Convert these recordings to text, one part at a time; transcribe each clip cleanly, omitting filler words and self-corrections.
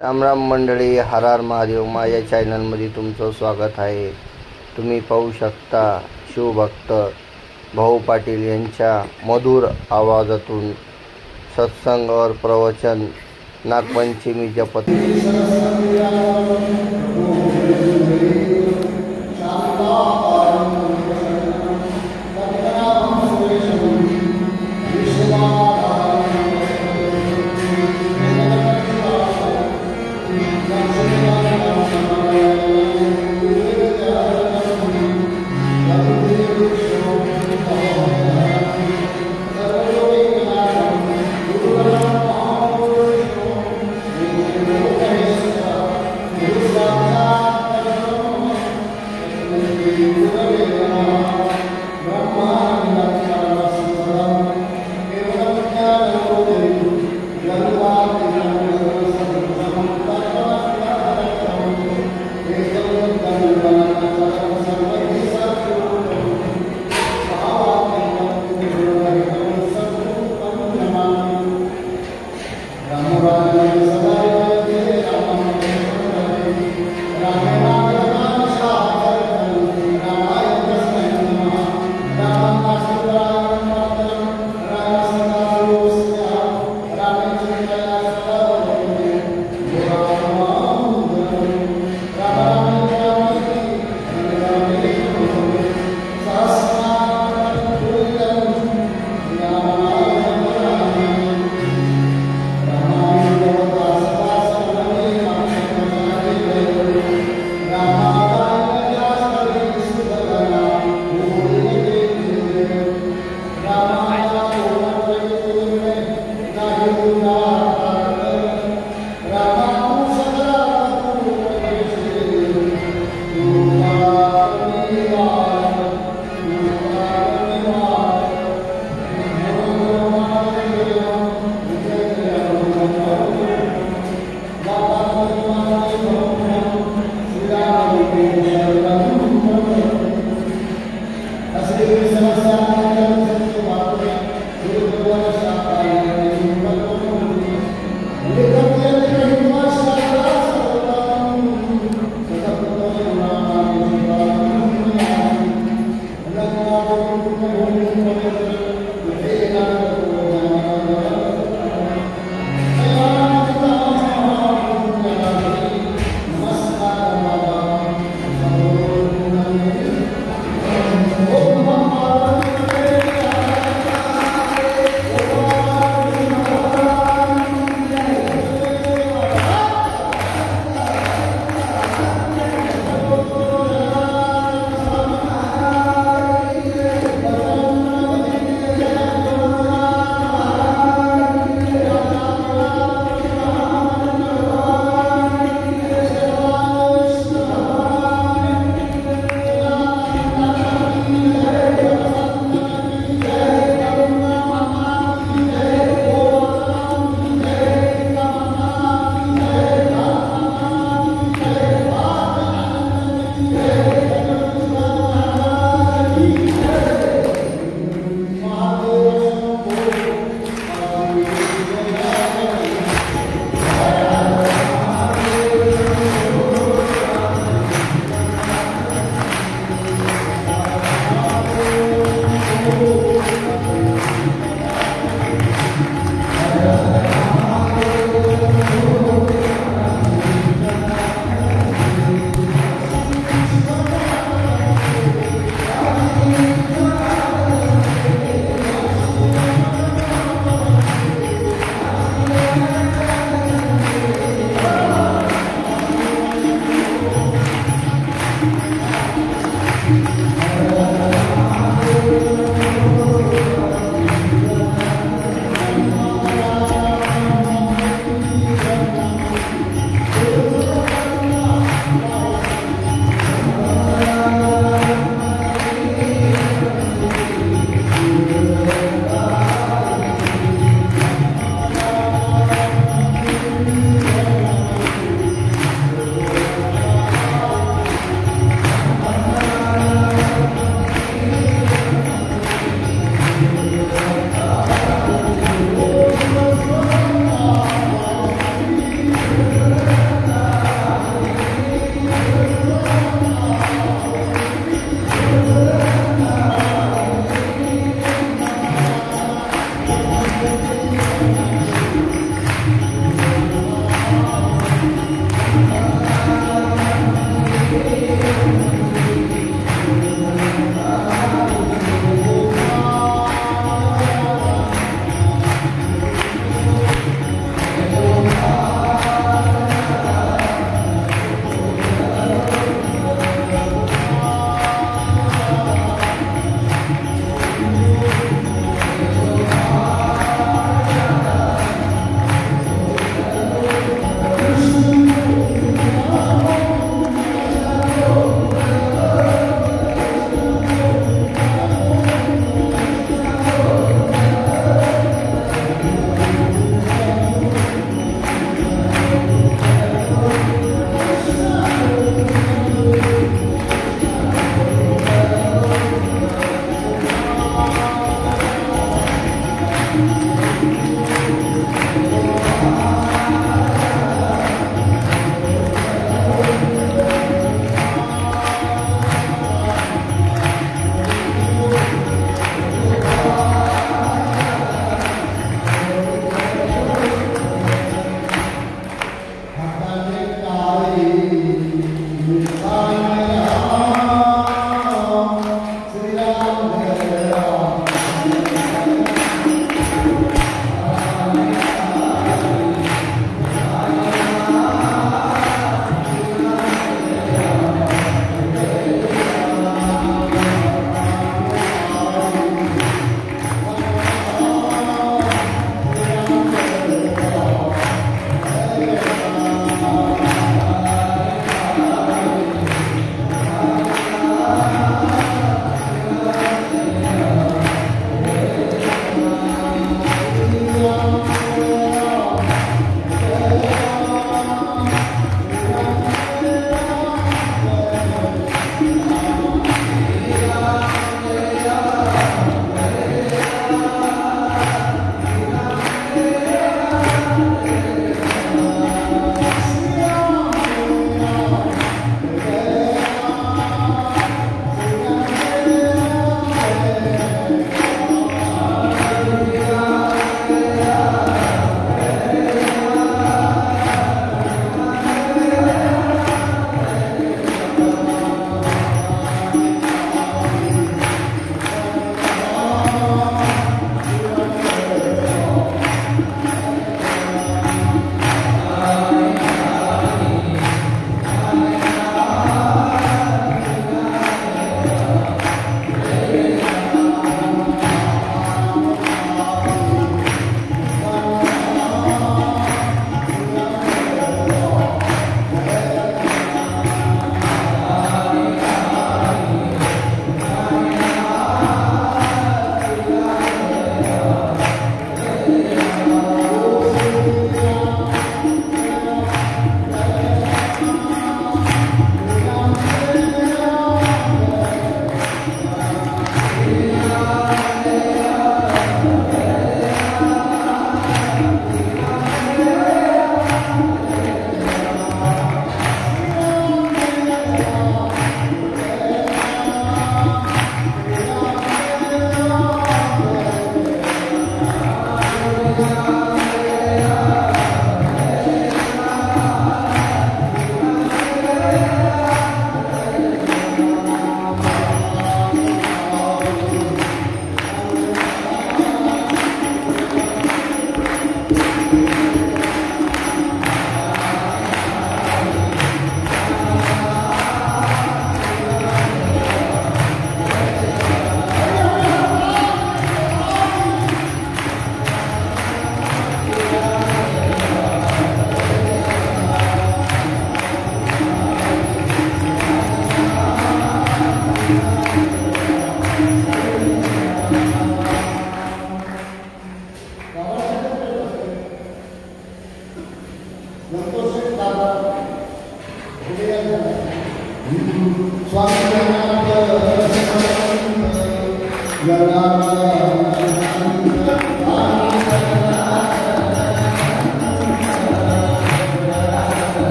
राम राम मंडळी, हर हर महादेव. माझ्या चॅनलमध्ये तुमचं स्वागत आहे. तुम्ही पाहू शकता शिवभक्त भाऊ पाटील यांच्या मधुर आवाजातून सत्संग और प्रवचन नागपंचमीच्या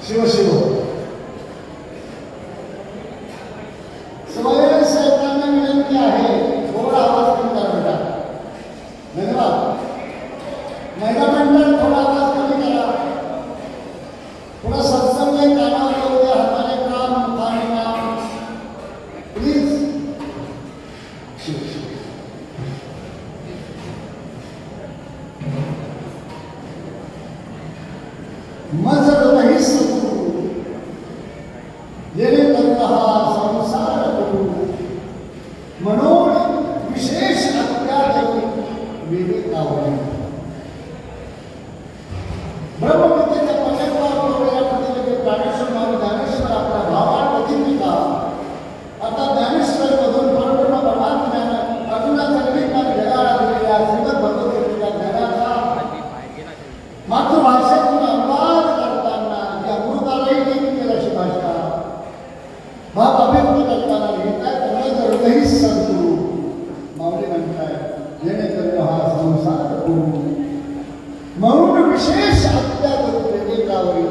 शिव शिव समन्वय साहेबांना विनंती आहे, थोडा आवाज कमी करा बेटा. धन्यवाद. महिला मंडळ थोडा आवाज कमी करा. थोडा सत्संग कानावर येऊ द्या. हाताने काम मुखाने काम प्लीज. शिव शिव मजर नाही सकू येणे करता हा संसार करू म्हणून विशेष अत्याचारी विवेकावरी ब्रह्मविद्येच्या पचनभाव या प्रतिनिधी ज्ञानेश्वर आणि ज्ञानेश्वर आपला भावात प्रतिनिधिका आता ज्ञानेश्वर मधून परब्रह्म परमात्म्यानं अर्जुनाच्या निमित्ताने जगाला दिलेल्या श्रीमद भगवद्गीतेच्या ज्ञानाचा मातृभाषेतून अनुवाद करताना या अमृतालाही देखील केला भाषा भाव अभिव्यक्त करताना लिहितात. त्यामुळे हृदयही सद्गुरू माऊली म्हणताय जेणेकरून हा संसार करू म्हणून विशेष अत्याचारी विवेकावरी.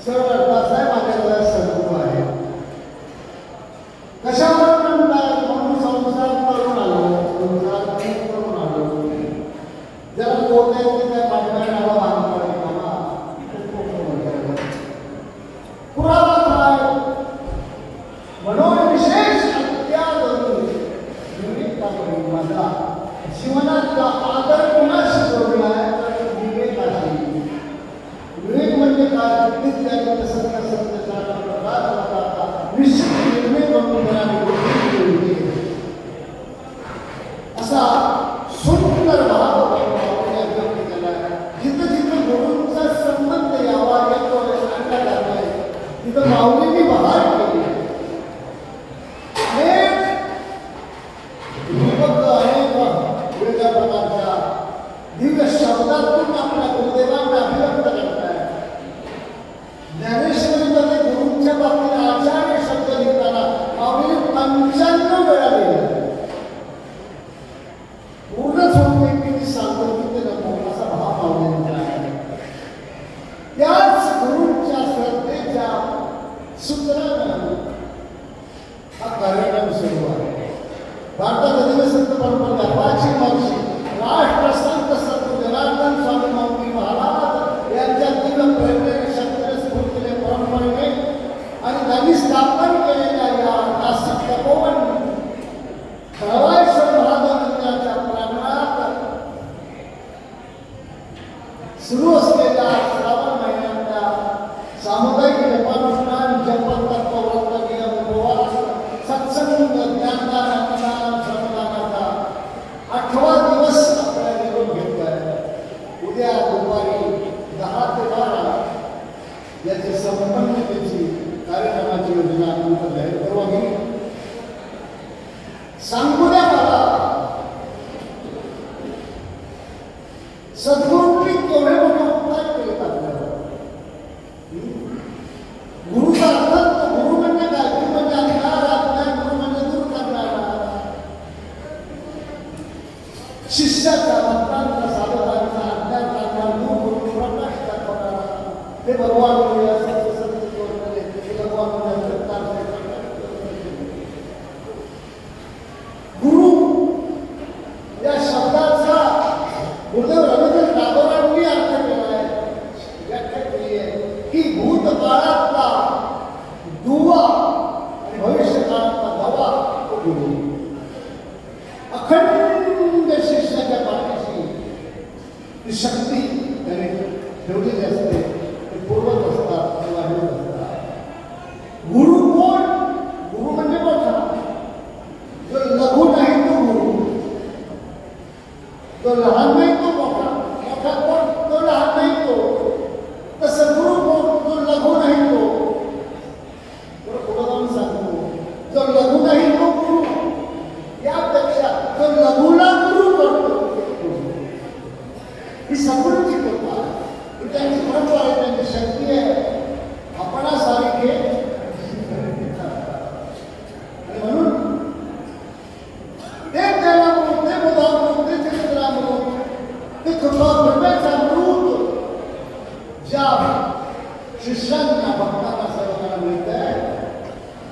सर्व अर्थासाहेब माझ्याकडे सद्गुरू आहे. कशावर म्हणतात म्हणून संसार करून आलो, संसार करून आलो. जरा बोलता त्या पाठीमागे बांधला पुरावा काय म्हणून दुसरं हा कार्यक्रम सुरू आहे. भारतात अधिवेशन परंपरा वाची मावशी राष्ट्रसंत संत जनार्दन स्वामी माऊली महाराज यांच्या दिव्य प्रेरणेने शक्तीने स्फूर्तीने परंपरेने आणि त्यांनी स्थापन केलेल्या या नाशिक तपोवन खळवाळेश्वर महादेव मंदिराच्या प्रांगणात सुरू असलेल्या श्रावण महिन्यातल्या सामुदायिक जपानुष्ठान जपत तत्वव्रत नियम उपवास सत्संग ज्ञानदान अन्नदान श्रमदानाचा 8वा दिवस आपल्याला निरोप घेतलाय. उद्या दुपारी 10 ते 12 याची संपन्नतेची कार्यक्रमाची योजना आपण जाहीर करू. आम्ही सांगू द्या मला सद्गुरूंनी केवढे मोठे उपकार केले आपल्याला. गुरुचा अर्थ गुरु म्हणजे काय? गुरु म्हणजे अज्ञान, अज्ञान गुरु म्हणजे दूर करणारा. शिष्याचा भक्तांचा साधकांचा अज्ञान करणारा दूर करून प्रकाश दाखवणारा हे भगवान बोलले. भगवान गुरु या शब्दाचा गुरुदेव रवींद्र टागोरांनी अर्थ केला आहे, व्याख्या केली आहे की भूतकाळातला दुवा आणि भविष्यकाळातला दवा तो गुरु. अखंड शिष्याच्या पाठीशी ती शक्ती त्याने ठेवलेली असते. ते पूर्वज असतात किंवा हे असतात. गुरु कोण? गुरु म्हणजे मोठा. जो लघु नाही तो गुरु, जो लहान नाही तो मोठा. मोठा कोण? तो लहान नाही तो. तसं गुरु कोण? जो लघु नाही तो. पुढे जाऊन सांगतो, जो लघु नाही तो गुरु. यापेक्षा जो लघुला गुरु करतो ही सगळ्यांची कृपा आहे, त्यांची महत्व आहे, त्यांची शक्ती आहे. आपणासारखे आणि म्हणून ते त्याला म्हणून ते बोधा म्हणून ते चित्रा म्हणून ते कृपा कृपेचा अमृत ज्या शिष्यांना भक्तांना सर्वांना मिळत आहे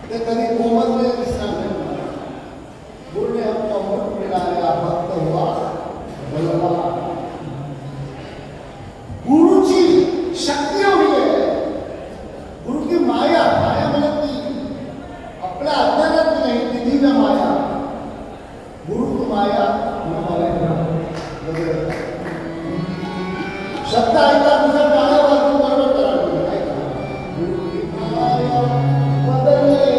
ते कधी कोमलने दिसणार नाही. गुरुने हमको अमृत मिळाया भक्त हुआ बलवान. गुरुची शक्ती एवढी आहे. गुरु की माया, माया म्हणजे ती आपल्या अज्ञानात नाही, ती दिव्य माया. गुरु की माया शब्द ऐका तुझ्या कानावर बरोबर करा. गुरु की माया बदले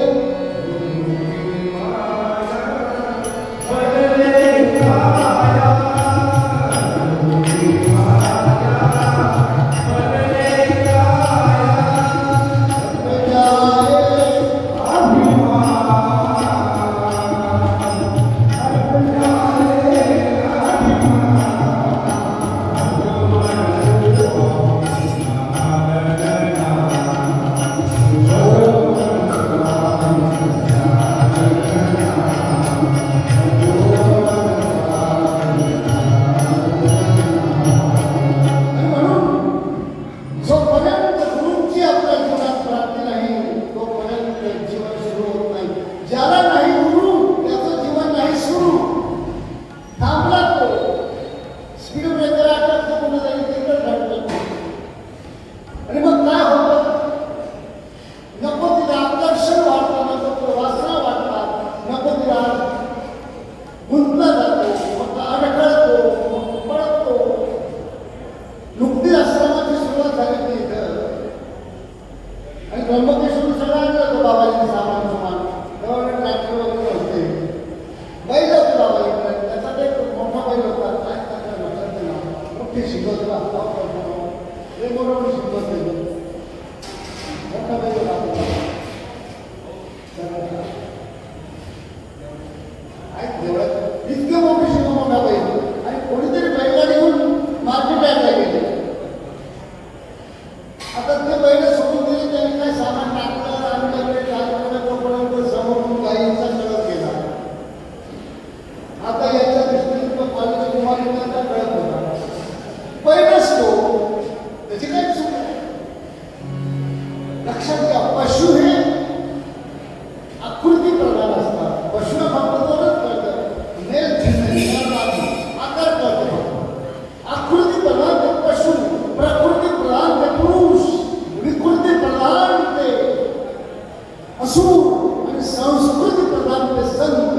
असूर आणि संस्कृती प्रधान ते संत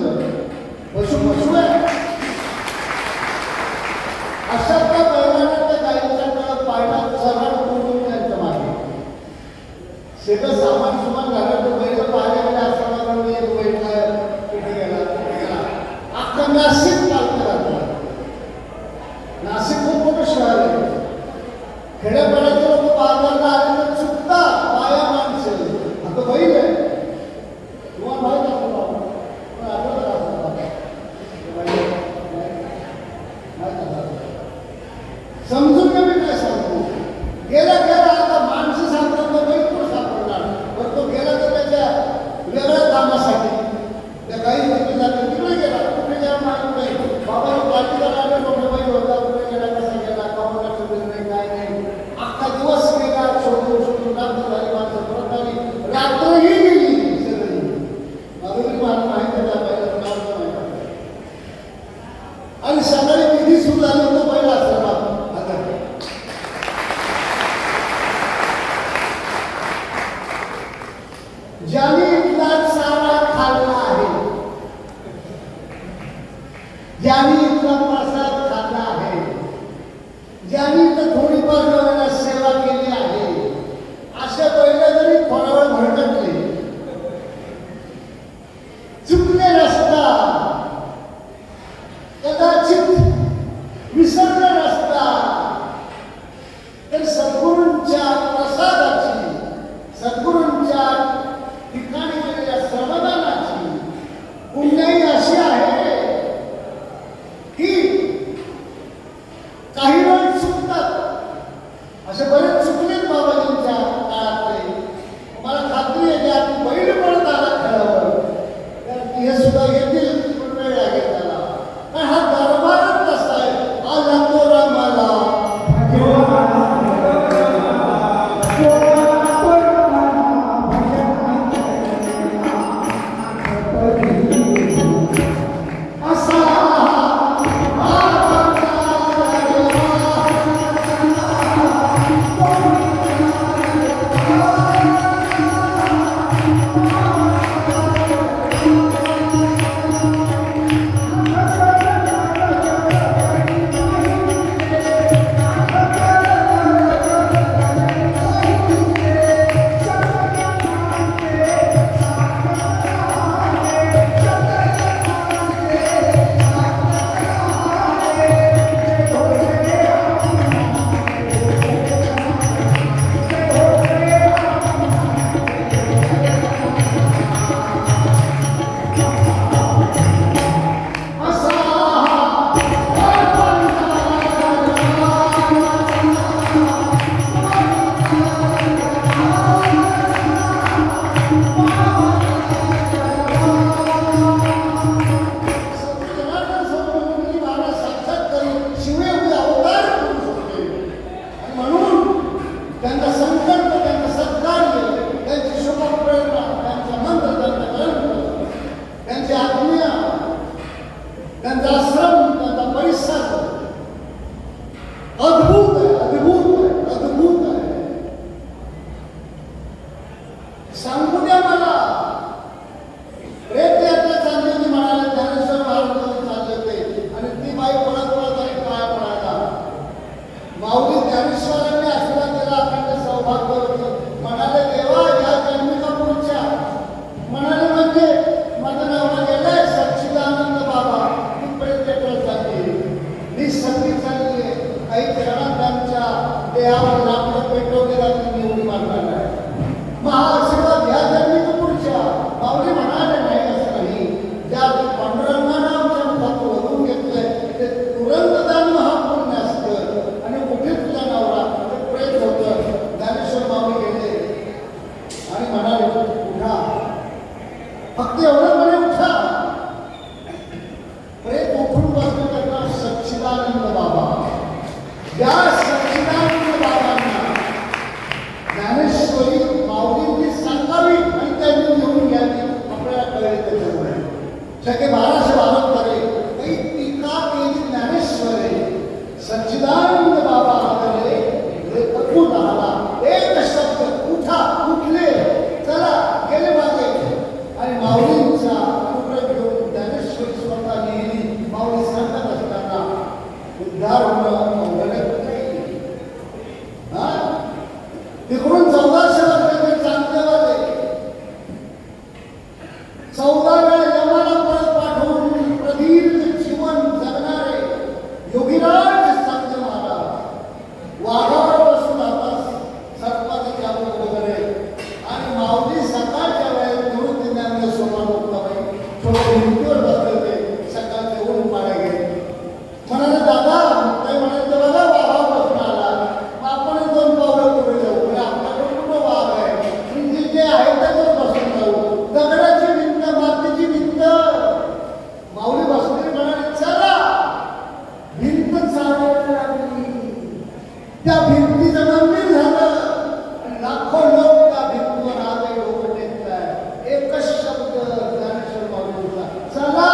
पशु आहे. अशा त्या बैलांना त्या गाईच्या पायटात चरण करून त्यांच्या मागे सगळं सामान सुमान घालत बैल पाहिजे असताना एक बैल कुठे गेला अख्खा नाशिक चालतं राहतात. नाशिक खूप मोठं शहर आहे. खेड्यापाड्याचे लोक बाजारला आले तर चुकतात बाया माणसं. आता बैल आहे तुम्हाला माहीत समजून घ्या. मी काय सांगतो गेला आता माणसं सापडत बैल कोण सापडणार. पण तो गेला तर त्याच्या वेगळ्या कामासाठी त्या काही तिकडे जाते तिकडे गेला कुठे गेला माहीत नाही. बाबा पाठीला आले मोठे बैल होता कुठे गेला कसा गेला कमावण्याचं बिल नाही काय नाही. अख्खा दिवस गेला शोधून शोधून रात्र झाली माणसं परत आली रात्रही गेली सगळी. अजूनही मला माहिती आहे बैलाचं नाव माहिती आणि सकाळी विधी सुरू झाली तो बैल असला ज्याने इथला सारा खाल्ला आहे, ज्याने इथला प्रसाद खाल्ला आहे, ज्याने इथं थोडीफार वेळेला सेवा केली आहे, अशा बैला जरी थोडा वेळ भरकटले चुकले रस्ता कदाचित विसरले रस्ता तर सद्गुरूंच्या प्रसादाची सद्गुरूंच्या ठिकाणी केलेल्या श्रमदानाची पुण्याई अशी आहे की काही वेळ चुकतात. असे बरेच चुकलेत बाबाजींच्या काळातले. मला खात्री आहे की आपण बैल पडत आला खेळावर तर हे सुद्धा येतील पण वेळ लागेल त्याला. पण हा दरबारच कसा आहे आला तो रामाला सके 1212 करे काही टीका केली ज्ञानेश्वरे सच्चिदानंद बाबा हरे रे तकून आला एक शब्द उठा उठले चला गेले मागे 14 वेळा यमाला परत पाठवून प्रदीर्घ जीवन जगणारे योगीराज संत महाराज वाघावर बसून आता सर्पाचा चाबूक वगैरे आणि माऊली सकाळच्या वेळेत निवृत्ती ज्ञान सोमा मुक्ताबाई थोडं भिंतीवर बसले होते. सकाळचे ऊन पाड्या गेले. म्हणाले दादा मुक्ताई म्हणाले बघा वाघावर बसून आला, मग आपण 2 पावलं पुढे जाऊ. म्हणजे आपल्याकडे कुठं वाघ आहे, जे आहे त्याच्यावर बसून जाऊ. दगडाची भिंत, मातीची भिंत. माऊली बसले म्हणाले चला. भिंत चालायला लागली. त्या भिंतीचं मंदिर झालं आणि लाखो लोक त्या भिंतीवर आले डोकं टेकताय. एकच शब्द ज्ञानेश्वर माऊलींचा, चला.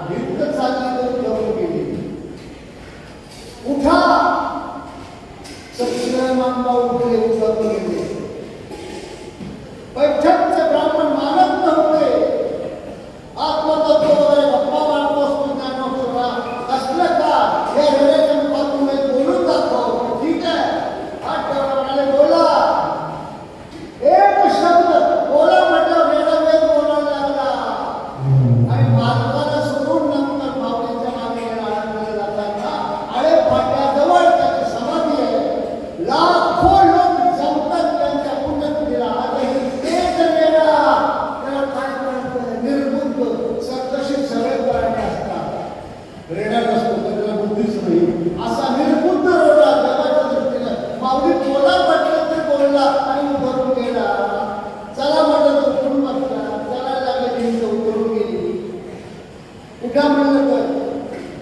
भिंत चालली तर जवळ गेली. उठा. सच्चिदानंद उठले, उठत गेले. बैठकचे ब्राह्मण मानत नव्हते. आत्मतत्व वगैरे गप्पा मारत असतो ज्ञानोबा असलं का या रेड्याच्या मुखातून एक बोलून दाखव. ठीक आहे, हात ठेवला. म्हणाले बोला. एक शब्द बोला म्हटलं रेडा वेद बोलायला लागला आणि मालकाला सोडून नंतर माऊलीच्या मागे आळंदीला जाताना आळे फाट्याजवळ त्याची समाधी आहे. लाखो लोक जमतात त्यांच्या पुण्यतिथीला. तेच रेडा त्याला काय कळतं, निर्बुद्ध सर्कशीत सगळे प्राणी असतात. रेडा नसतो त्याला बुद्धीच नाही. असा निर्बुद्ध रेडा जगाच्या दृष्टीनं माऊली बोला म्हटलं तर बोलला आणि उभारून गेला. चला म्हटलं तो उठून बसला. चला लागले, भिंत उतरून गेली. उठा म्हणलं तर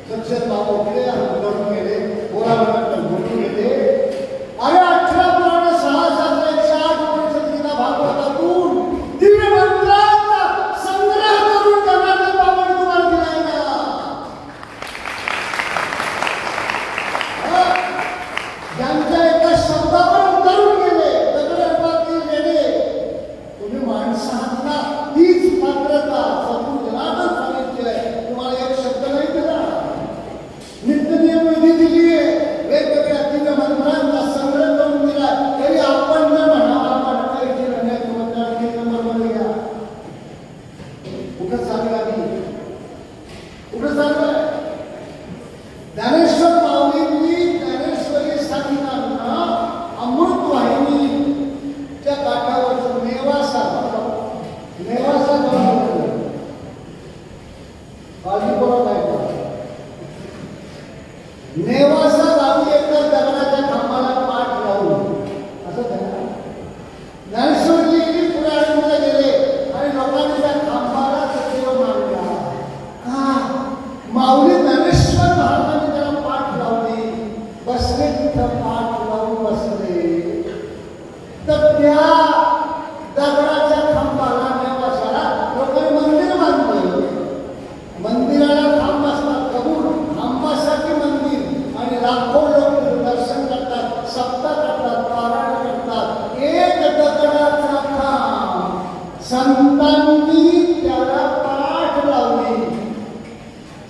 सक्षम बाबा उठले आणि उभारून गेले. बोला म्हटलं तर बोलून गेले. अरे 18 पुराण 6 शास्त्र 108 उपनिषद गीता भागवतातून दिव्य मंत्रांचा संग्रह करून जनार्दन बाबांनी तुम्हाला दिलाय ना. ज्यांच्या एका शब्दावर उतरून गेले दगडातील गेले. तुम्ही माणसं आहात ना, तीच पात्रता सद्गुरू जनार्दन स्वामींची आहे. तुम्हाला एक शब्द नाही दिला, नित्यनियम विधी दिली आहे, वेगवेगळ्या दिव्य मंत्रांचा संग्रह करून दिला. तरी आपण न म्हणावा आपण काही अनेक मंत्रात 3 नंबरमध्ये घ्या. कुठं चालू आहे, कुठं चालू आहे. ज्ञानेश्वर माऊलींनी ज्ञानेश्वरी संतांना अमृतवाहिनीच्या काठावर नेवासा नेवासा गावी एका दगडाच्या खांबाला पाठ लावून असं झालं. ज्ञानेश्वरजी पुढे आळंदीला गेले आणि लोकांनी त्या खांबाला सदैव मारला. माऊली ज्ञानेश्वर महाराजांनी त्याला पाठ लावली. बसले तिथं पाठ लावून बसले. तर त्या दगडाच्या खांबाला नेवासाला लोकांनी मंदिर बांधलं. मंदिराला खांब असतात, कबूल खांबासाठी मंदिर. आणि लाखो लोक दर्शन करतात, सप्ताह करतात, पारायण करतात. एक दगडाचा खांब संतांनी त्याला पाठ लावली.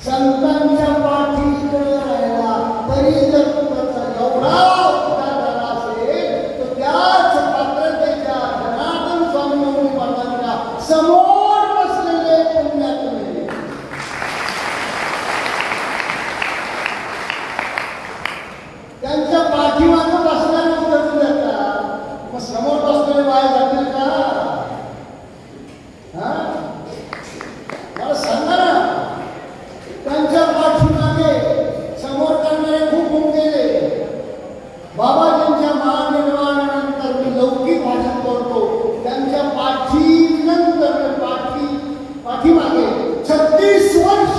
संतांच्या पाठीकडे राहिला तरी जर त्याचा एवढा उपकार झाला असेल तर त्याच पात्रतेच्या जनार्दन स्वामी माऊली महाराजांच्या समोर बसलेले पुण्यात्मे. त्यांच्या पाठीमागं बसणारे उतरून जातात. मग समोर बसलेले वाया जातील का? मला सांगा ना. त्यांच्या पाठीमागे समोर करणारे खूप होऊन गेले. बाबाजींच्या महानिर्वाणानंतर मी लौकिक भाषण करतो. त्यांच्या पाठीमागे 36 वर्ष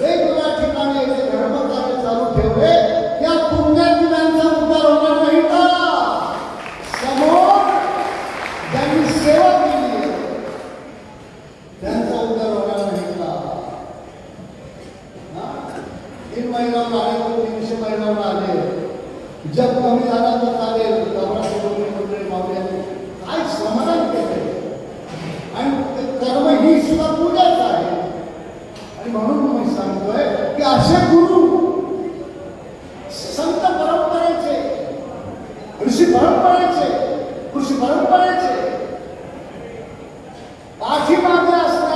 वेगवेगळ्या ठिकाणी धर्मकार्य चालू ठेवले. त्या पुण्यात्म्यांचा उद्धार होणार नाही का? समोर ज्यांनी सेवा केली त्यांचा उद्धार होणार नाही का? 3 महिन्यावर आले तर 300 महिन्यावर आले. जग कमी झाला तर चालेल. माऊली काय समाधान केले. आणि कर्म ही सुद्धा पूजाच आहे. आणि म्हणून मी सांगतोय की असे गुरु संत परंपरेचे, ऋषी परंपरेचे पाठीमागे असतात.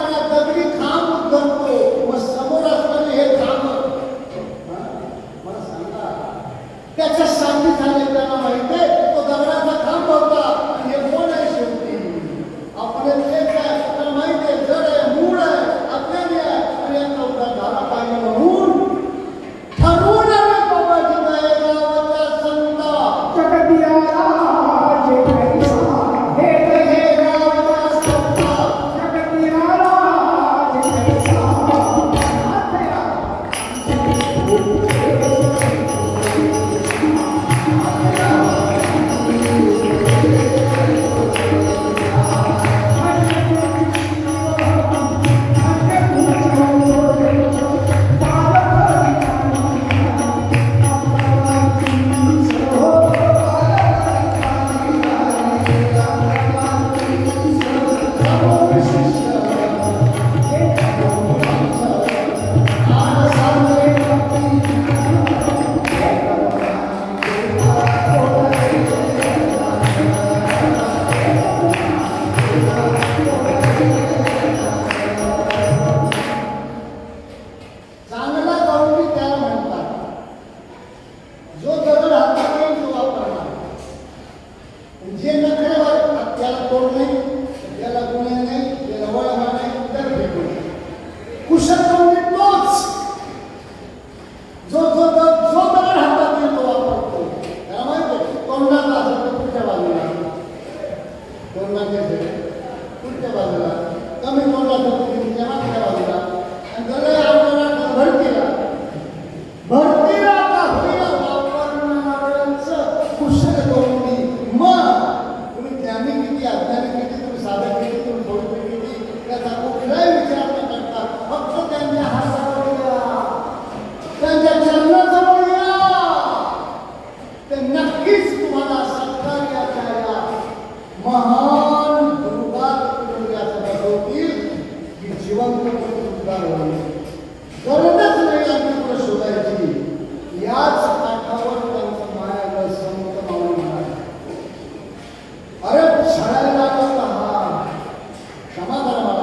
क्षमा करा मला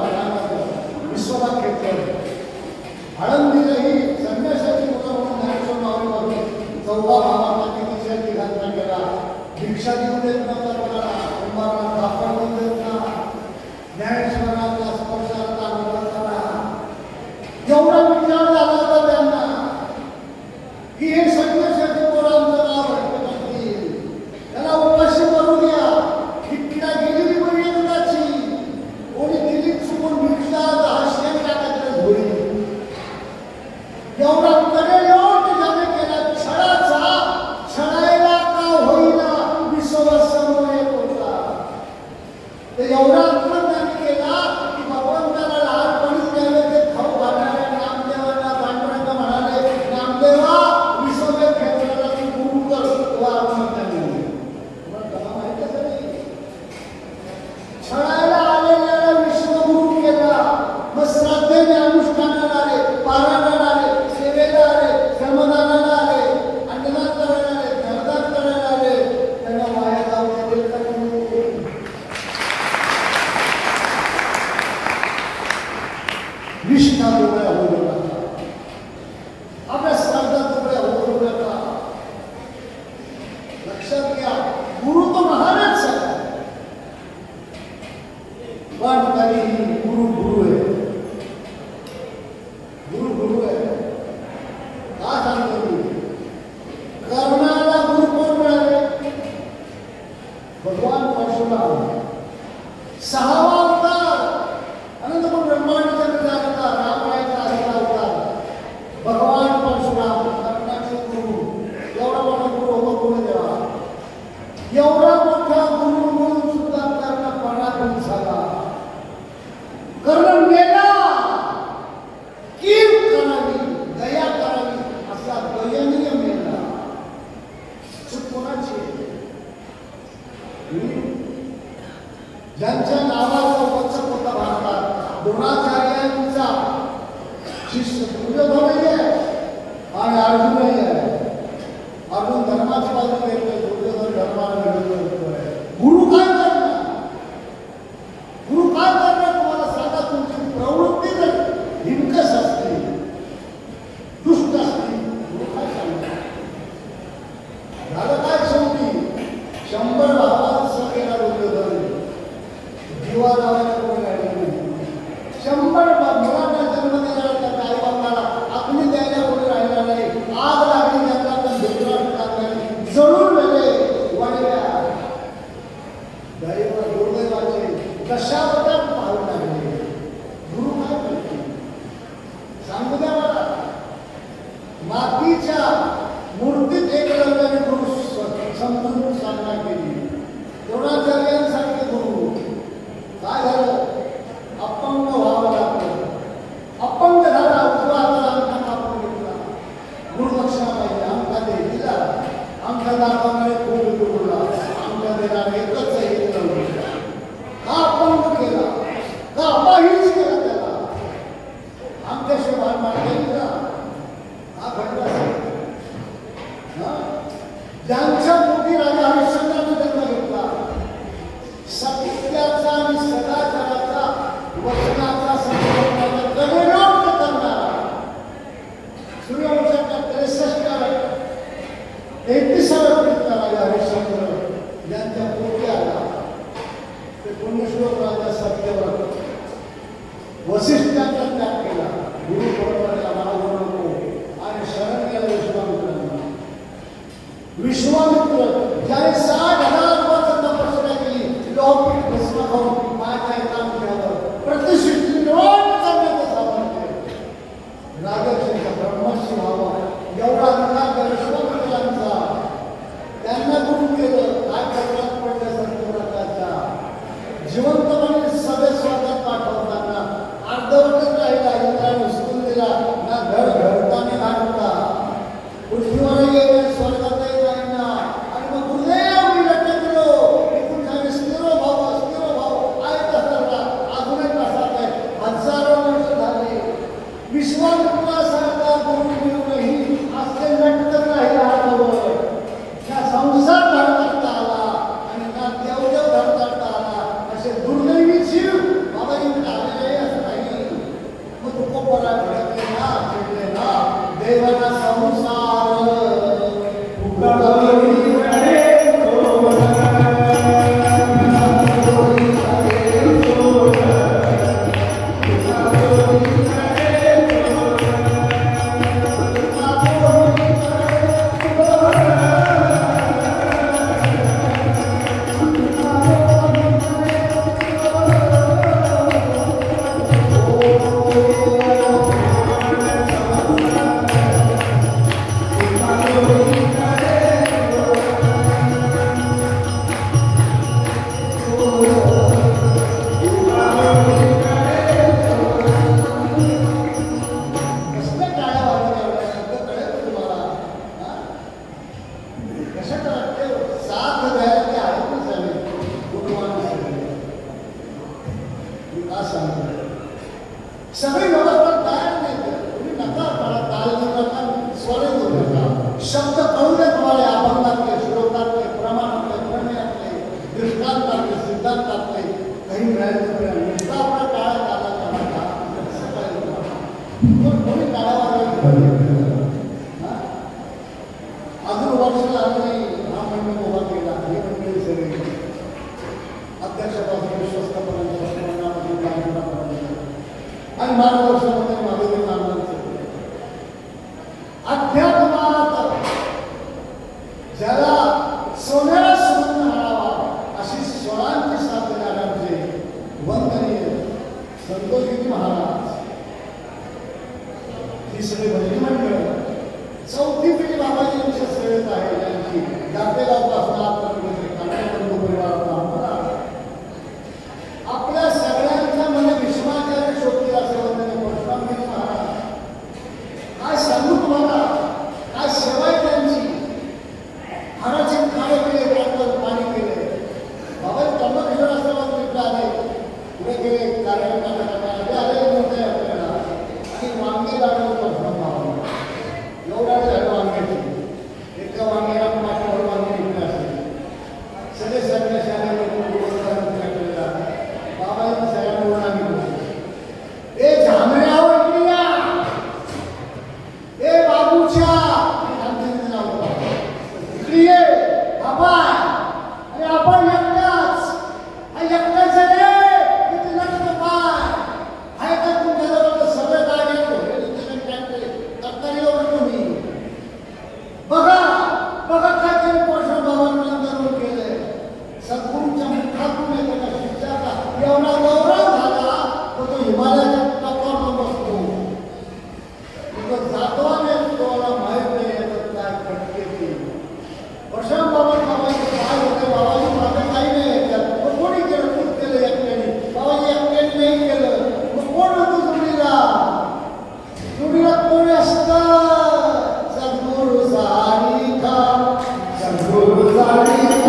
विश्वनाथ खेळकर आळंदीलाही संन्यासाची मुलं म्हणून ज्ञानेश्वर माऊलीवरून 14 भावांना किती घातला गेला. भिक्षा देऊ देत नव्हता कोणाला, कुंभाराला कापड देऊ देत ना, ज्ञानेश्वराच्या स्पर्शाला अनुभव करा. एवढा विचार झाला होता त्यांना की हे संन्यासाचे पोरांचं नाव भटकतील, त्याला उपाशी करू द्या. ही पिढा गेलेली पर्यंताची कोणी दिली चुकून भिक्षा 10 टाकायचं होईल. एवढा करेलोट ज्याने केला छळाचा, छळायला का होईना विश्वसमोर येत होता. ते एवढा त्याने केला की भगवंताला लहानपणीच गेले ते खाऊ घालणारे नामदेवांना पांडुरंग म्हणाले, नामदेवा विश्वदेव खेळायला तू गुरु कर. तुला माहिती आहे छळायला आलेल्याला विश्वगुरु केला. मग श्रद्धेने अनुष्ठानाला आले, पारायणाला आले, सेवेला आले, श्रमदानाला आले, अन्नदान करायला आले, धनदान करायला आले. त्यांना वाया जाऊ देईल का तुम्ही? निष्ठा डोळ्या होऊ नका, आपल्या श्रद्धा डोळ्या होऊ नका. लक्षात घ्या, गुरु तो महानच आहे, पण तरीही गुरु गुरु आहे. गुरु गुरु आहे का सांगतो मी? कर्णाला गुरु कोण मिळाले? भगवान परशुराम. 6वा अवतार अनंतपूर ब्रह्मांडाचा अवतार, रामायचा अवतार भगवान परशुराम, कर्णाचे गुरु. एवढा मोठा गुरु होतो कोणी देवा? एवढा मोठा गुरु म्हणून सुद्धा कर्ण पराभूत झाला. कर्ण मेला. कीव करावी, दया करावी असा दयनीय मेला. चूक कोणाची? ज्यांच्या नावाचा वचक होता भारतात, द्रोणाचार्यांचा शिष्य दुर्योधनही आहे आणि अर्जुनही आहे. अर्जुन धर्माची बाजू घेतोय, दुर्योधन धर्माला विरोध करतोय. गुरु काय करणार? गुरु काय करणार तुम्हाला सांगा. तुमची प्रवृत्ती जर हिंकस असते, दुष्ट असते, गुरु काय सांगणार? झालं काय शेवटी? 100 भावांचा केला दुर्योधन. जीवा नावाच्या कोणी राहिलं नाही. 100 मुलांना जन्म दिला, त्या आई बापाला आपली सांगितलं. सगळी व्यवस्था तयार नाही करत. तुम्ही नका मला ताल देऊ नका, स्वर देऊ नका, शब्द कळू दे तुम्हाला. अभंगातले, श्लोकातले, प्रमाणातले, प्रमेयातले, दृष्टांतातले, सिद्धांतातले काही मिळायचं मिळालं. नुसता आपला काळात आला का कोणी काळावर अजून वर्ष लागलं नाही. हा मंडळ उभा केला. हे मंडळी सगळे अध्यक्षापासून विश्वस्तापर्यंत आणि मार्गदर्शनामध्ये माधवी नामांचं अध्यात्मात ज्याला सोन्याला सुगंध मिळावा अशी स्वरांची साथ देणाऱ्यांचे वंदनीय संतोषजी महाराज, ही सगळी भजनी मंडळ चौथी पिढी बाबाजींच्या सेवेत आहे. त्यांची दातेगावपासून आतापर्यंत कांडाबंधू परिवारात आपल्या सगळ्यांच्या मध्ये विश्वाचार्य शोधतील असे वंदनीय परशुरामजी महाराज. काय सांगू तुम्हाला, काय सेवा आहे त्यांची. हाराचे खाडे केले, त्यावर पाणी केले. बाबा त्र्यंबकेश्वर आश्रमात तिकडे आले, पुढे गेले कार्यक्रम आले मोठे आपल्याला आणि वांगे लागले परशुराम बाबा. एवढा झालं वांग्याची. एका वांग्याला पाठीवर वांगे निघले असते. सगळे सगळ्या शाळा बाबांनी सगळ्यांना ओळखलं. ए झांबऱ्यावर क्रिया, ए बाबूच्या क्रिये बाबा, अरे आपण एकटाच एकटाच पाय आहे का तुमच्याजवळ सगळं काय तरकारी तुम्ही बघा बघा काय तरी परशुराम बाबांना केलंय. सद्गुरूंच्या मुखातून एखादा शिष्याचा एवढा गौरव झाला तो हिमालयाच्या टोकावर बसतो. जातो आणि तुम्हाला माहीत नाही याच्यात काय खटके ते. परशुराम बाबांचे काय होते, बाबाजी माझं काही नाही याच्यात. मग कोणी केलं? खूप केलं एकट्याने. बाबाजी एकट्याने नाही केलं. मग कोण होतं जोडीला? जोडीला कोण असतं? सद्गुरू सारिका, सद्गुरू सारिका,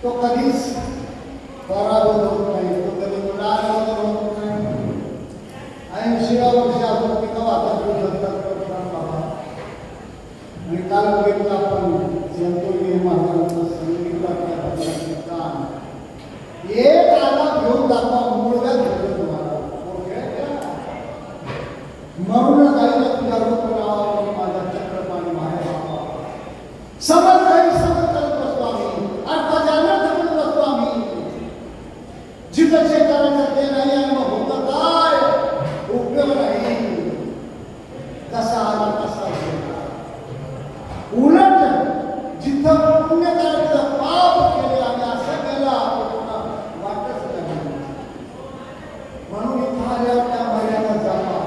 तो कधीच पराभूत होत नाही. तो कधी मुलांवर होत नाही. 80 वर्ष आपण पिकं वाचत बाबा. आणि काल बघितलं आपण संतोषी महाराजांचं संगीत काम एक आला घेऊन दाखवा मुळव्यात होतं तुम्हाला. म्हणून जायला तुझ्या रूप राहावं माझा चक्रपाणी माया बाबा. समज काही समज करत बसतो आम्ही. अर्थाच्या अनर्थ करत बसतो आम्ही. जिथं जे करायचं ते नाही आणि मग होतं काय उपयोग नाही. कसा आला कसा उलट जिथं पुण्य करायचं पाप केले आणि असं केलं आपण वाटच नाही. म्हणून इथं आल्यावर त्या मर्यादा जावा.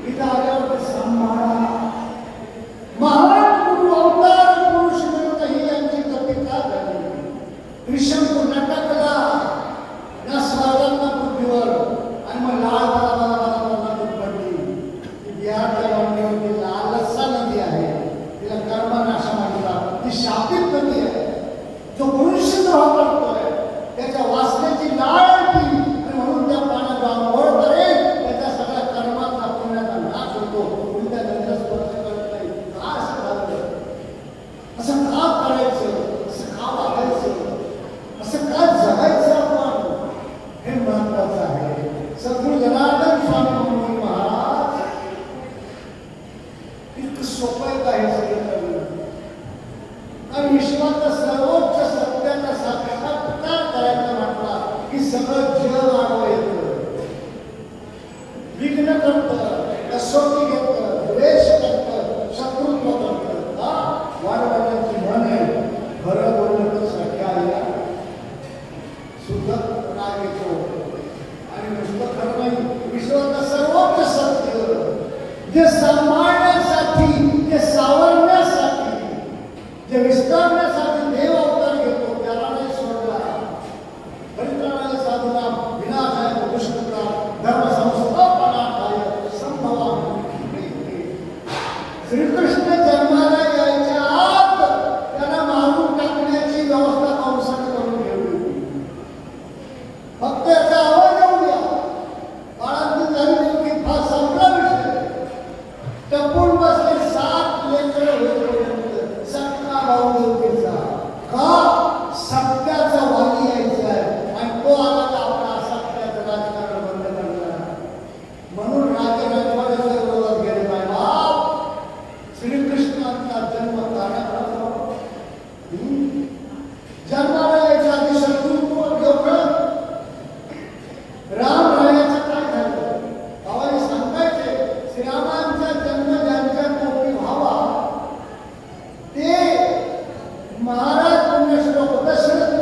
इथं आल्यावर ते सांभाळा. महान गुरु अवतार पुरुष म्हणूनही यांची गती का झाली. कृष्ण नाटकला या स्वर्गांना पृथ्वीवर आणि मग लाल पडली. बिहारच्या वाटेवरती लालसा नदी आहे. सांभाळण्यासाठी, जे सावरण्यासाठी, जे विस्तारण्यासाठी देव अवतार घेतो, त्याला नाही सोडला. परित्राणाय साधूनां विनाशाय दुष्कृतां धर्म संस्थापनार्थाय संभवामि. श्रीकृष्ण जन्माला यायच्या आत त्याला मारून टाकण्याची व्यवस्था कंसाने करून ठेवली होती. फक्त याचा आवाज येऊ द्या, बाळांची झाली की फार संपला विषय. टपून बसले 7 लेकरं होईपर्यंत सख्खा भाऊ देवकीचा. का? सत्याचा वाली यायचा आहे आणि तो आला तर आपला सत्याचं राजकारण बंद करणार. म्हणून राजे रजवाड्याच्या विरोधात गेले नाही. बाप श्रीकृष्णांचा जन्म कार्यक्रम जन्माला यायच्या आधी शत्रुत्व एवढं. राम रायाचं काय झालं? बाबाजी सांगायचे, श्रीरामांचा जन्म ज्यांच्या पोटी व्हावा ते महाराज पुण्यश्लोक दशरथ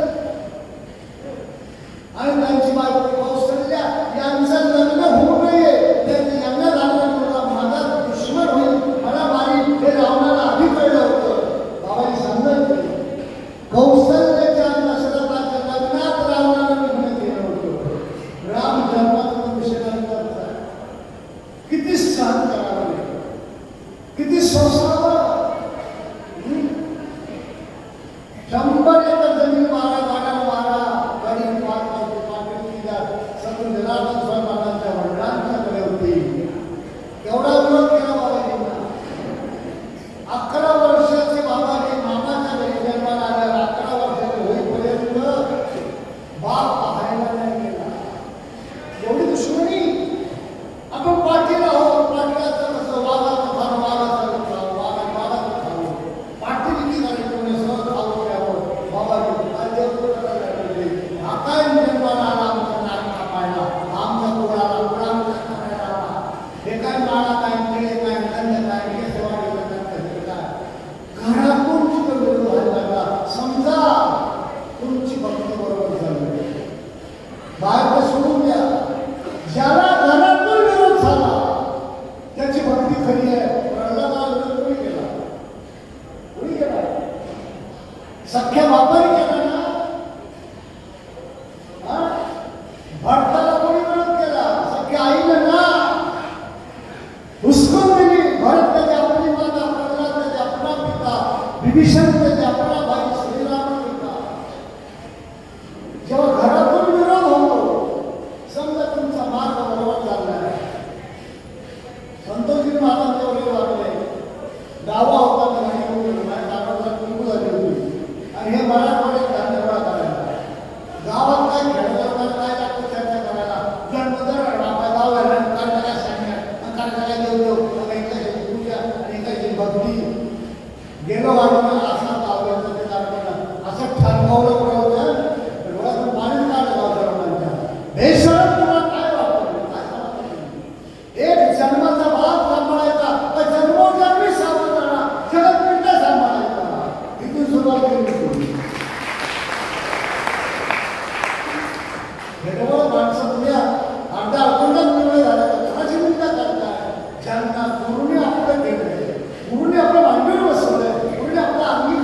आणि त्यांची बायको कौसल्या यांचं लग्न होऊ नये, यांना झालं माझा दुश्मन होईल, मला मारी, हे रावणाला आधी कळलं होतं. बाबाजी सांगायचे, कौशल्याच्या दशरथाच्या लग्नात रावणाला लग्न केलं होतं. राम जन्माचा विषय नंतरचा. किती सहन करावं, किती सोसावं. 100 एकर जमीन मारा, गाड्या मारा, गरीब सगळं जनार्दन स्वामींच्या वडिलांच्याकडे होती. एवढा विरोध केला बाबाजींना. 11 वर्षाचे बाबाजी मामाच्या घरी जन्माला आल्या. 11 वर्षाचे होईपर्यंत बाप पाहायला नाही गेला. एवढी दुश्मनी. आपण पाटील आहोत, पाटलाचं कसं वाघाचं खाणं, वाघाचं खावं, वाघाचं खावं, पाटील झाले कोणी सहज खावं द्यावं. बाबाजी काय देवपुराला लागले. हा काय जन्माला आला आमचा नाक कापायला, आमचा कुळाला कुळाला करायला आला. हे काय माळा काय, केळे काय, गंध काय, केसवाडी काय. घरातून तिथं विरोध व्हायला लागला. समजा तुमची भक्ती बरोबर झाली, बाहेर तर सोडून द्या. ज्याला घरातून विरोध झाला त्याची भक्ती खरी आहे. प्रल्हादाला विरोध कोणी केला? कोणी केला? सख्या बापाने केला ना. भरताला कोणी विरोध केला? सख्या आईने ना. हुसकून दिली. भरत त्याची आपली माता, प्रल्हाद त्याचा आपला पिता, विभीषण त्याचा आपला भाई, श्रीराम पिता. जेव्हा घरातून विरोध होतो, समजा तुमचा मार्ग बरोबर चालला आहे. संतोषी महाराजांच्या वडील वाटले, गावा होता तर नाही होऊन गावाला कुंकू झाली होती आणि हे मराठवाड्यात धान्य गोळा करायला. गावात काय खेळायला काय लागतं चर्चा करायला. जन्मदर गाव आहे, काय सांगणार, काय देव एकाची पूजा आणि एकाची भक्ती. गेलो वाढवलं असा गावाचं ते दाखवलं, असं ठरवलं प्रवचन. डोळ्यातून पाणी काढलं गावच्या. बेशरम तुला काय वापरलं, काय सांगितलं? एक जन्माचा भाग सांभाळायचा, पण जन्मोजन्मी सांभाळताना जगतपिंड सांभाळायचा. इथून सुरुवात केली. माणसं उद्या अर्धा अखंडच निर्णय झाला तर कोणाची चिंता करताय? ज्यांना गुरुने आपलं केलंय, गुरुने आपलं मांडीवर बसवलंय, गुरुने आपला अंगी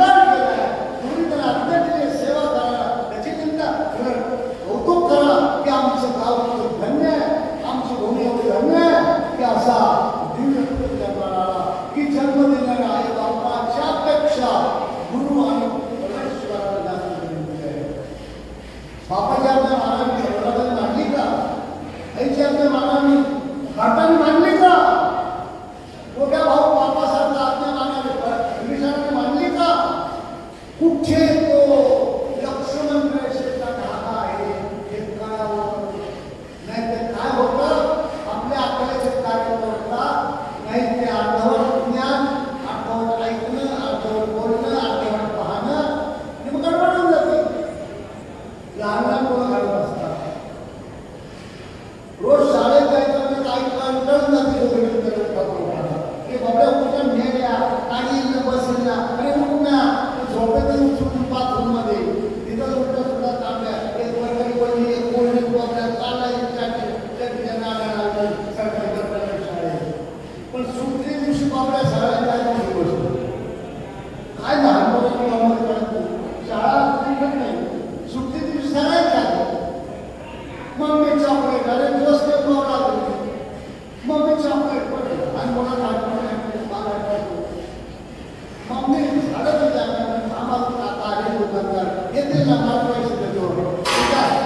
मग मी झाडं विचारलं आम्हाला आता आले दुकानदार येते ना मला पैसे देतो ठीक आहे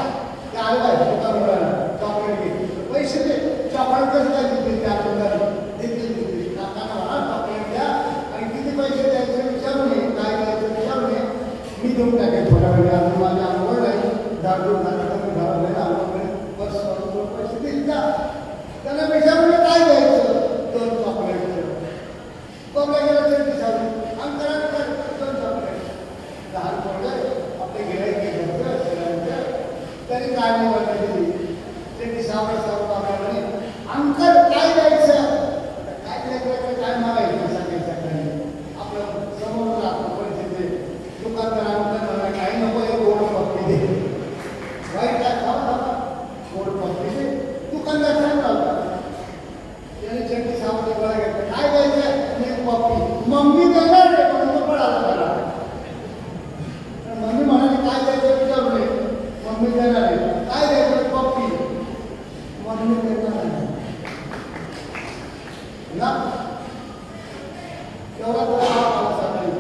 ते आले आहे दुकानदार चॉकलेट घे पैसे दे चॉकलेट कसं काय देतील त्या दुकानदार देतील काकांना म्हणा चॉकलेट द्या आणि किती पैसे द्यायचे विचारू नये काय द्यायचं विचारू नये मी देऊन टाकेल थोड्या वेळ अजून माझ्या आवड आहे दारू घराकडे बस पैसे देईल का त्याला विचारून काय द्यायचं दोन चॉकलेट कोणत्या गेलं तरी विचारू अंतरात दोन चॉकलेट 10 रुपये आपले गिरायचे तरी काय नाही वाटत दिली ते सावड अंतर काय द्यायचं काय द्यायचं काय मागायचं सांगायचं आपलं समोर आपण परिस्थिती दुकानदारांना काही नको आहे गोड पप्पी दे वाईट काय खाऊ गोड पप्पी दे दुकानदार सांगता त्याने चटणी सावड गोळा घेतला काय द्यायचं एक पप्पी मम्मी देणार रे पण तो पडाला करा मम्मी म्हणाली काय द्यायचं विचारू नये मम्मी देणार आहे काय द्यायचं पप्पी मम्मी देणार आहे ना एवढा थोडा आला सकाळी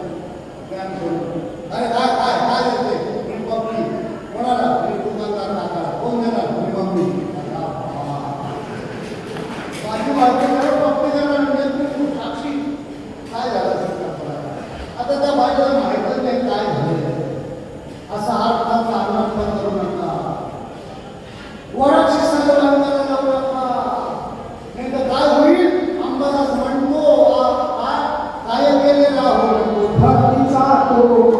ज्ञान करून अरे काय काय काय देते मी पप्पी कोणाला मी दुकानदार नाकाला कोण देणार मी मम्मी माझी बायकोला पप्पी देणार म्हणजे तू साक्षी काय झालं आता त्या बायकोला माहितच नाही काय झालं असा हात आणणार पण करू नका वराची सगळं अंगाला लावू नका नाही तर काय होईल अंबादास म्हणतो काय केले राहू भक्तीचा तो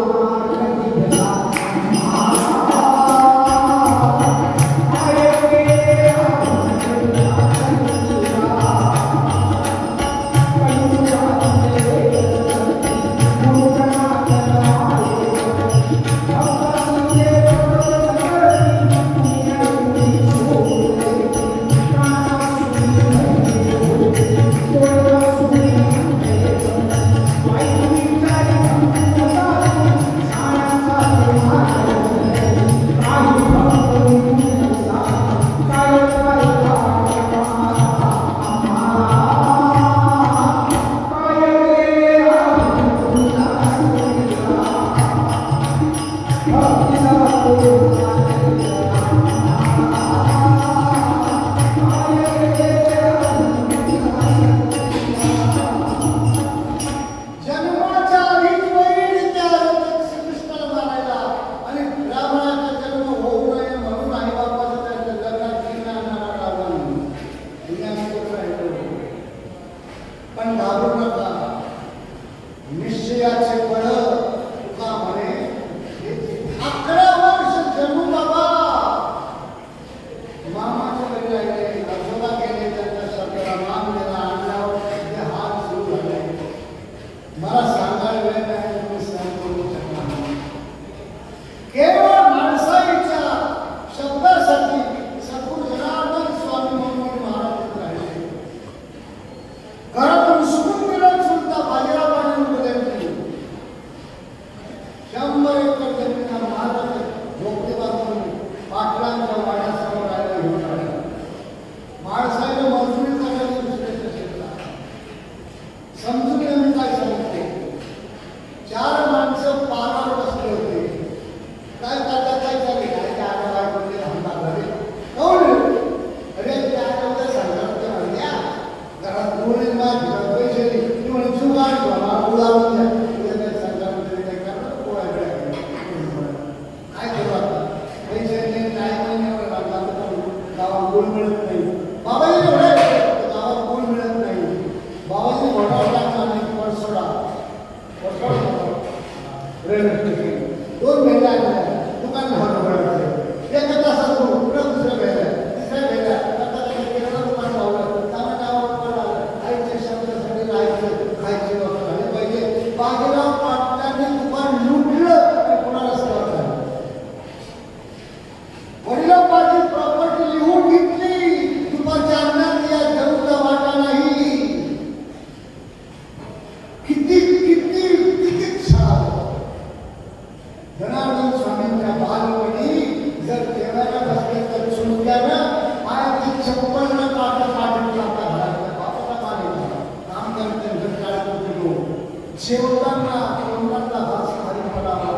शेवटांना ना तोंडातला घास खाली पडावा.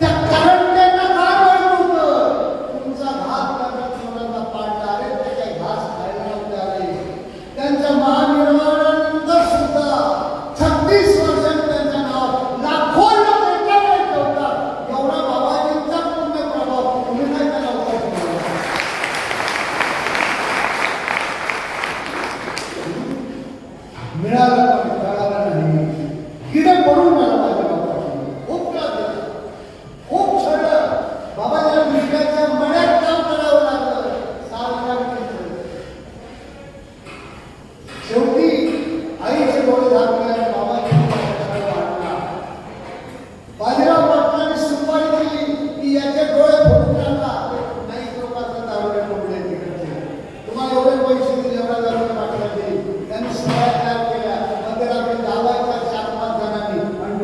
त्या करंट्यांना काय माहित होतं तुमचा घात करण्यात तोंडातला पाडला. अरे ते काही घास खायला नव्हते आले. त्यांच्या महानिर्वाणानंतर सुद्धा 36 वर्षांनी त्यांचं नाव लाखो लोक एकावर ठेवतात. एवढा बाबाजींचा पुण्य प्रभाव तुम्ही नाही त्याला मिळालं पण कळालं नाही. किडे पडून मला माझ्या बाबाची खूप त्रास दिला, खूप छळलं. बाबाजीला दुसऱ्याच्या मण्यात काम करावं लागलं. शेवटी आईचे डोळे झाकले आणि बाबाजी वाढला. बाजीराव पाटलांनी सुपारी दिली की याचे डोळे फोडून टाका. नाही लोकांचा दारोडे पडले तिकडचे. तुम्हाला एवढे पैसे दिले एवढा दारोडे पाटला दिली. त्यांनी सगळ्या तयार केल्या. मंदिराकडे जावायच्या 4-5 जणांनी आणि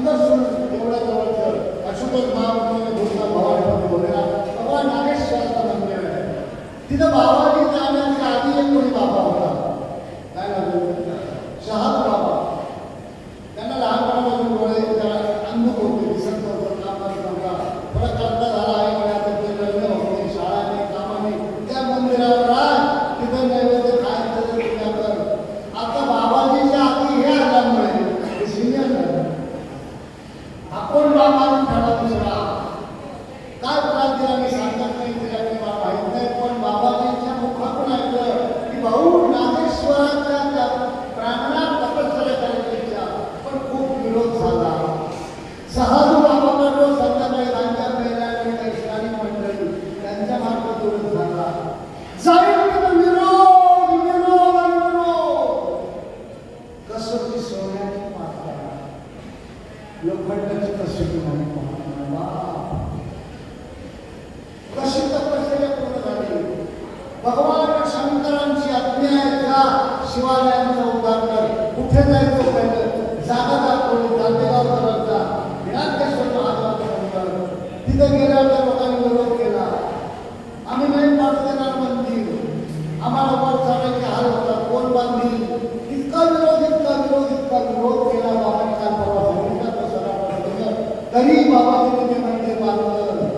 सुंदर सुंदर एवढ्या जवळचं अशुतोष महामुनी भूषण भवानी बोलला बाबा नागेश्वराचं मंदिर आहे. तिथं बाबाजी जाण्याच्या आधी एक कोणी बाबा होता, काय नाव शहाद बाबा. त्यांना लहानपणापासून डोळे अंधुक होते, दिसत नव्हतं, कामात नव्हता, थोडा करता झाला आहे आणि आता ते लग्न होते, शाळाने कामाने त्या मंदिरावर राह तिथं नैवेद्य खायचं तुझ्या कर. आता बाबाजीच्या आधी हे आल्यामुळे सिनियर झालं. आपण बाबांनी ठरवला दुसरा काय त्रास दिला मी सांगत नाही, तिला मी मला माहीत नाही, पण बाबाजींच्या मुखातून ऐकलं की भाऊ नागेश्वराच्या त्या प्रांगणात तपश्चर्या करायची इच्छा, पण खूप विरोध झाला. सहज बाबांना रोज संध्याकाळी त्यांच्या पहिल्या आणि काही मंडळी त्यांच्या मार्फत विरोध झाला. जाईल तिथं विरोध विरोध आणि विरोध. कसोटी सोन्याची माता लोखंडाची कसोटी म्हणून कशी तपश्चर्या पूर्ण झाली. भगवान शंकरांची आज्ञा आहे का शिवालयांचं उद्धार कुठे जायचं पाहिजे, जागा दाखवली, जातेगाव करायचा विनाकेश्वर महादेवाचं मंदिर. तिथे गेल्यावर त्या लोकांनी विरोध केला, आम्ही नाही पाठ देणार मंदिर, आम्हाला वर चढायचे हाल होतात, कोण बांधील. इतका विरोध इतका विरोध इतका विरोध केला. बाबांनी काल परवा तरी बाबाजीने ते मंदिर बांधलं.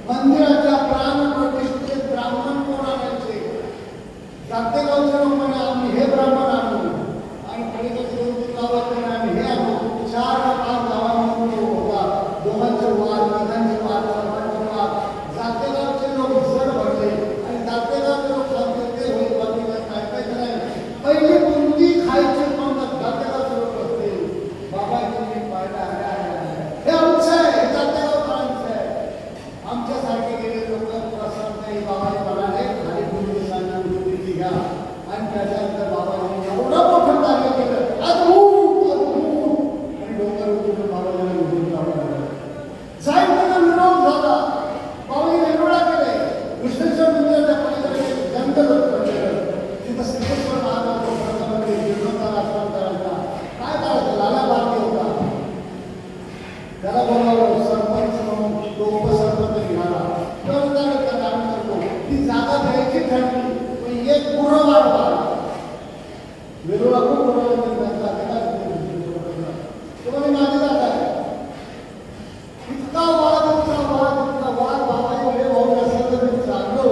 मंदिराच्या प्राण प्रतिष्ठेत ब्राह्मण कोण आणायचे, जातेगावचे लोक म्हणे आम्ही हे ब्राह्मण आणू आणि पलीकडे 2-3 गावाचे आम्ही हे आणू. 4-5 गावांमध्ये होता, दोघांचे वाद, तिघांचे वाद, सर्वांचे वाद. जातेगावचे लोक जड भरले आणि जातेगावचे लोक सांगते ते होईल, बाकी काय ऐकायचं नाही. पहिली बुंदी खायची पण जातेगावचे लोक असते. बाबाजींनी पाहिला हे आमचं आहे, हे जातेगावकरांचं आहे. आमच्यासारखे गेले लोक प्रसाद नाही बाबाजी म्हणाले खाली बुंदी सांगून बुंदी घ्या आणि त्याच्यानंतर बाबाजींनी एवढं मोठं कार्य केलं. अद्भुत अद्भुत आणि डोंगर उतरून बाबाजीला उठून लावलं. जाईल त्याचा विरोध झाला. बाबाजी वेगवेगळा केले. विश्वेश्वर मंदिराच्या पलीकडे जंगल होतं, तिथं सिद्धेश्वर महादेवाचं प्रथम जीर्णोद्धार आश्रम करायचा. काय करायचं, लाला बारके होता, त्याला बोलावलं सरपंच म्हणून, तो उपसरपंच निघाला. त्यानंतर आम्ही करतो ती जागा द्यायची ठरली, पण एक पूर्ण वाढवा वेरूळा खूप बरोबर तुम्हाला माझी जागा आहे. इतका वाद इतका वाद इतका वाद. बाबाजी वेळे भाऊ असेल तर मी चाललो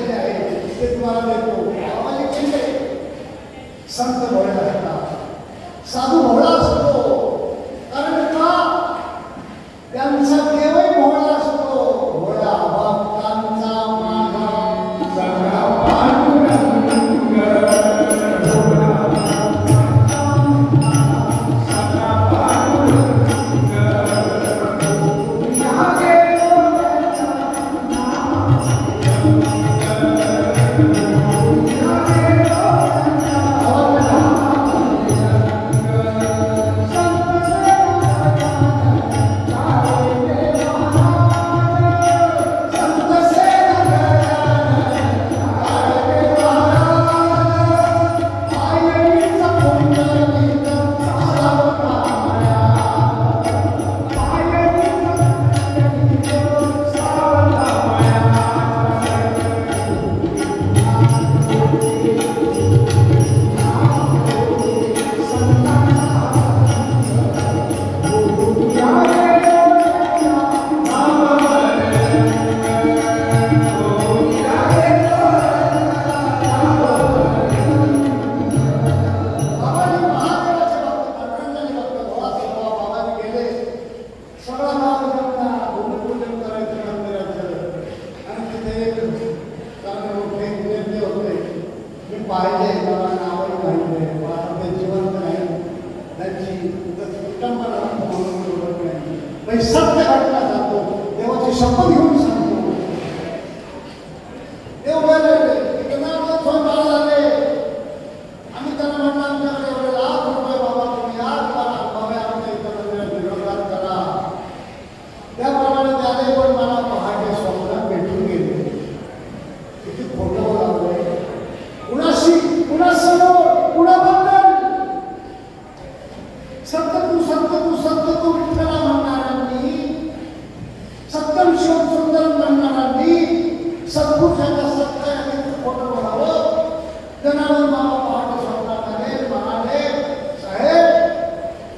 केलेले आहे ते तुम्हाला देतो. बाबाजी केले संत भोळे असतात, साधू भोळा असतो, कारण का त्यांचा देवही भोळा असतो. भोळा भक्तांचा माझा सगळा सत्य घडला जातो. देवाची शपथ घेऊन सांगतो. देव बोलले आम्ही त्यांना म्हणलं आमच्याकडे एवढे लाख रुपये बाबा तुम्ही आज करा, बाबा आमच्या इतर विरोधात करा. त्याप्रमाणे त्याने पण मला पहाटे स्वप्नात भेटून गेले. किती खोटं लागलंय, कुणाशी कुणासमोर कुणाबद्दल सत्य तू विठ्ठला म्हणणाऱ्यांनी, सत्यम शिवम सुंदर म्हणणाऱ्यांनी सद्गुरूच्या सत्य आणि खोटं बोलावं. जनावर बाबा पहाटे स्वप्नात आले, म्हणाले साहेब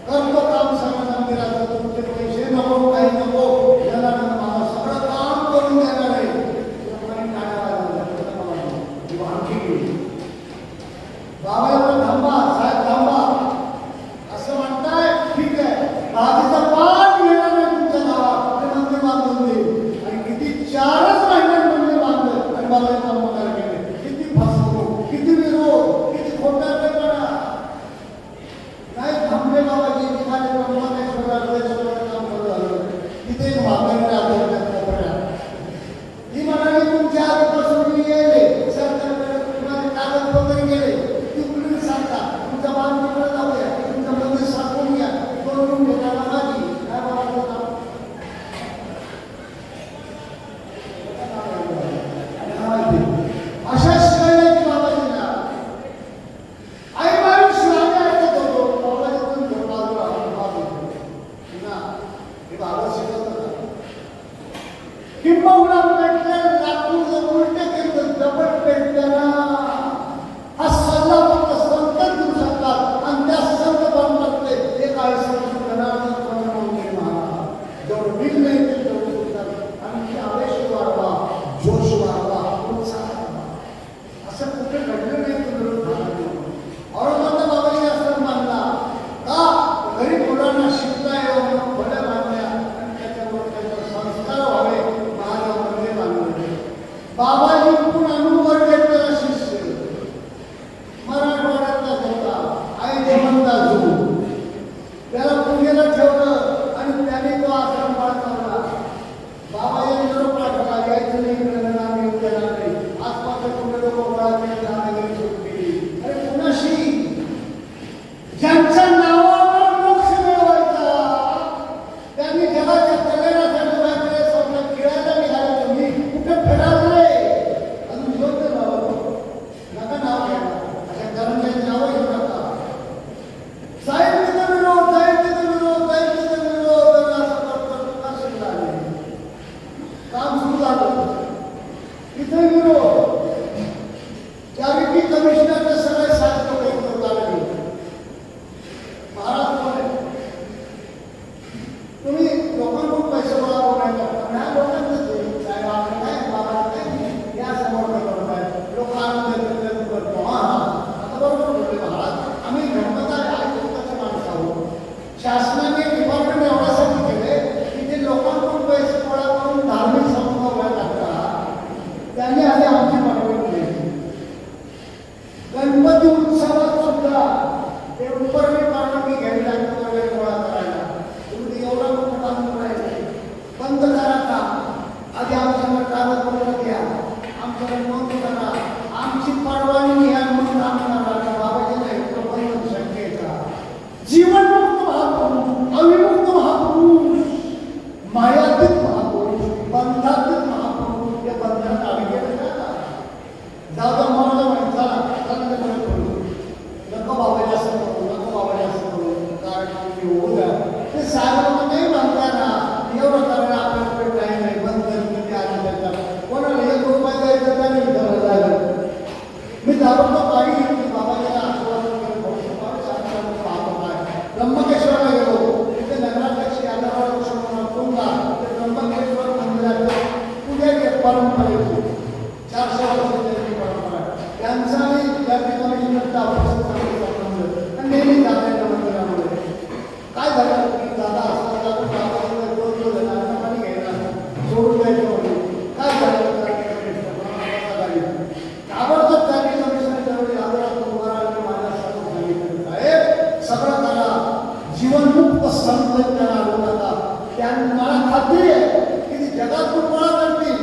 करतो काम सगळं मंदिराचं, तुमचे पैसे नको काही नको, जनावर बाबा सगळं काम करून देणार आहे. बाबा एवढं थांबा, साहेब थांबा असं म्हणताय, ठीक आहे बाकीचा पाठ घेणार नाही तुमच्या गावात, ते मंदिर बांधून देईल. आणि किती 4च महिन्यात मंदिर बांधलं आणि बाबा काम वगैरे केले. किती फसवणूक, किती विरोध, किती खोटारडेपणा. नाही थांबले बाबाजी, ठिकाणी ब्रह्मदेश्वराचं काम करू झालं. तिथे म्हातारीला ती म्हणाली तुमच्या आधीपासून मी गेले सरकारकडे तुम्हाला कागदपत्र गेले, ती कुठे सांगता तुमचा बांध तिकडे जाऊया, तुमचं मंदिर साधून घ्या, करून घेताना माझी काय बाबाचं नाव अशा शिकायची बाबाजीला आई बाई शिवाय ऐकत होतो. बाबाजी तुम्ही बाजूला ना हे बाबा शिकत होता. किंबहुना उलटे केलं डबल पेटताना हा सल्ला फक्त संत देऊ शकतात. आणि त्या संत बनतात ते काय संत जेवढं बिल नाही तेवढं सुटतात. आणि आवेश वाढवा, जोश वाढवा, उत्साह वाढवा. असं कुठे घडलं नाही. औरंगाबाद बाबाजी असं मानला का गरीब मुलांना शिकता येऊन भल्या बांधल्या आणि त्याच्यावर त्याचे संस्कार व्हावे, महाराज मंदिर बांधले. बाबाजी पण अनुभव घेतलेला शिष्य मराठवाड्यातला होता, आई जमंता जू त्याला पुण्याला ठेवलं आणि त्याने तो आश्रम बाळगला. बाबाजी निरोप पाठवला, यायचं नाही इकडे आम्ही उद्या नाही. आसपासच्या कुठे लोक गोळा केले, जाण्याची सुरू केली. अरे कुणाशी ज्यांच्या नावावर मोक्ष मिळवायचा त्यांनी जगाच्या कल्याणासाठी वाटले. स्वप्न खेळायला निघाले, तुम्ही कुठे फिरायला अजून योग्य नाव नका नाव घ्या. अशा कर्मचारी नावं घेऊ नका. साहेब तिथं विरोध, साहेब तिथं विरोध, साहेब तिथं विरोध असं करतात. असं झाले काम सुरू झालं, तिथे विरोध. त्यावेळी कमिशनरचे सगळे साहित्य लागले. महाराज कोण आहे? तुम्ही लोकांकडून पैसे गोळा करून नाही लोकांचं साहेब आपण काय बाबा काय या समोर परंपरेची 400 वर्षाची परंपरा त्यांचाही त्या ठिकाणी नेहमी जाण्याच्या मंदिरामध्ये काय झालं की दादा असताना पाणी घ्यायला सोडून द्यायचं होते. काय झालं ताबडतोब त्यांनी कमिशनर त्यावेळी आदरात उभा राहिला माझ्यासमोर सांगितलं साहेब सगळं करा जीवनमुक्त संत त्यांना आणू नका. त्यांनी मला खात्री आहे की ती जगातून गोळा करतील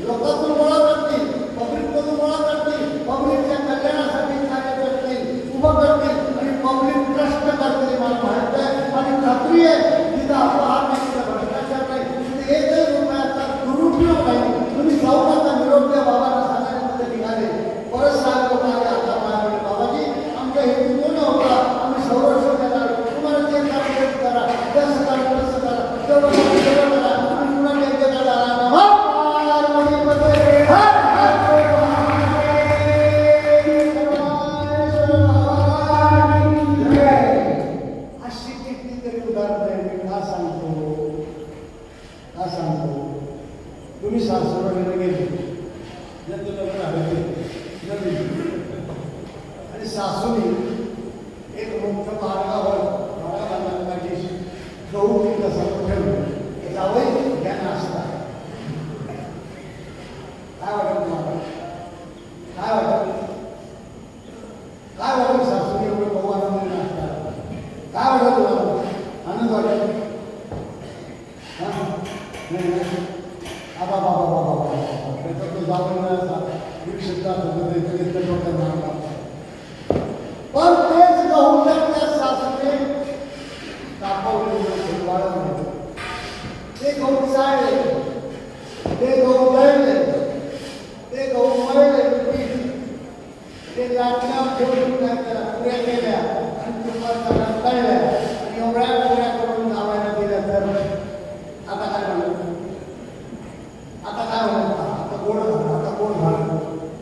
लोकातून गोळा करतील पब्लिकमधून गोळा करतील पब्लिकच्या कल्याणासाठी कार्य करतील उभं करतील आणि पब्लिक ट्रस्ट करतील मला माहिती आहे आणि खात्री आहे तिथं अपहार नाही तिथं भ्रष्टाचार नाही तिथे एकही रुपयाचा दुरुपयोग नाही. तुम्ही जाऊ नका निरोप द्या बाबांना सांगायला निघाले परत सांगतो माझ्या आता माझ्याकडे बाबाजी आमच्या हेतू तो नव्हता आम्ही संरक्षण देणार तुम्हाला जे कार्य करा जसं करा तसं करा तेवढं करा आणि पुन्हा नेते करा अशी कितीतरी उदाहरणं का सांगतो तुम्ही सासरवाडीला गेले आणि सासूनी एक मोठं मार्गावर गहू कसं ठेवलं जावं घ्या नाश्ता. काय वाटत तुम्हाला काय वाटत सासूनी एवढं गहू आणून नाश्ता काय वाटत तुम्हाला आनंद वाटत नाही आबा बाबा बाबा बाबा त्याचा तो जाऊन पण तेच गहू त्या सासूने तापवले वाळवले ते गहू चाळले ते गहू गळले ते गहू मळले ते लाटण्यावर ठेवून पुऱ्या केल्या आणि तुपात तळल्या आणि एवढ्या पुऱ्या करून गावाला दिल्या तर आता काय म्हणत आता गोड झालं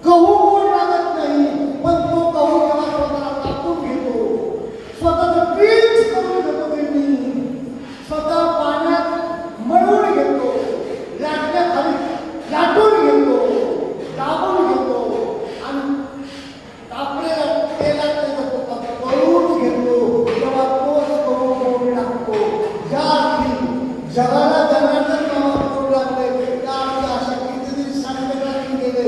गहू गोड लागत नाही पण तो गहू त्याला स्वतःला टाकून घेतो स्वतःचं पीठ करून घेतो त्यांनी स्वतः पाण्यात मळून घेतो लाटण्याखाली लाटून घेतो दाबून घेतो आणि कापलेला तेलात तळून घेतो तेव्हा तोच गहू गोड लागतो. ज्या जगाला जनार्दन नावा करू लागले त्या अशा कितीतरी संकटातून गेले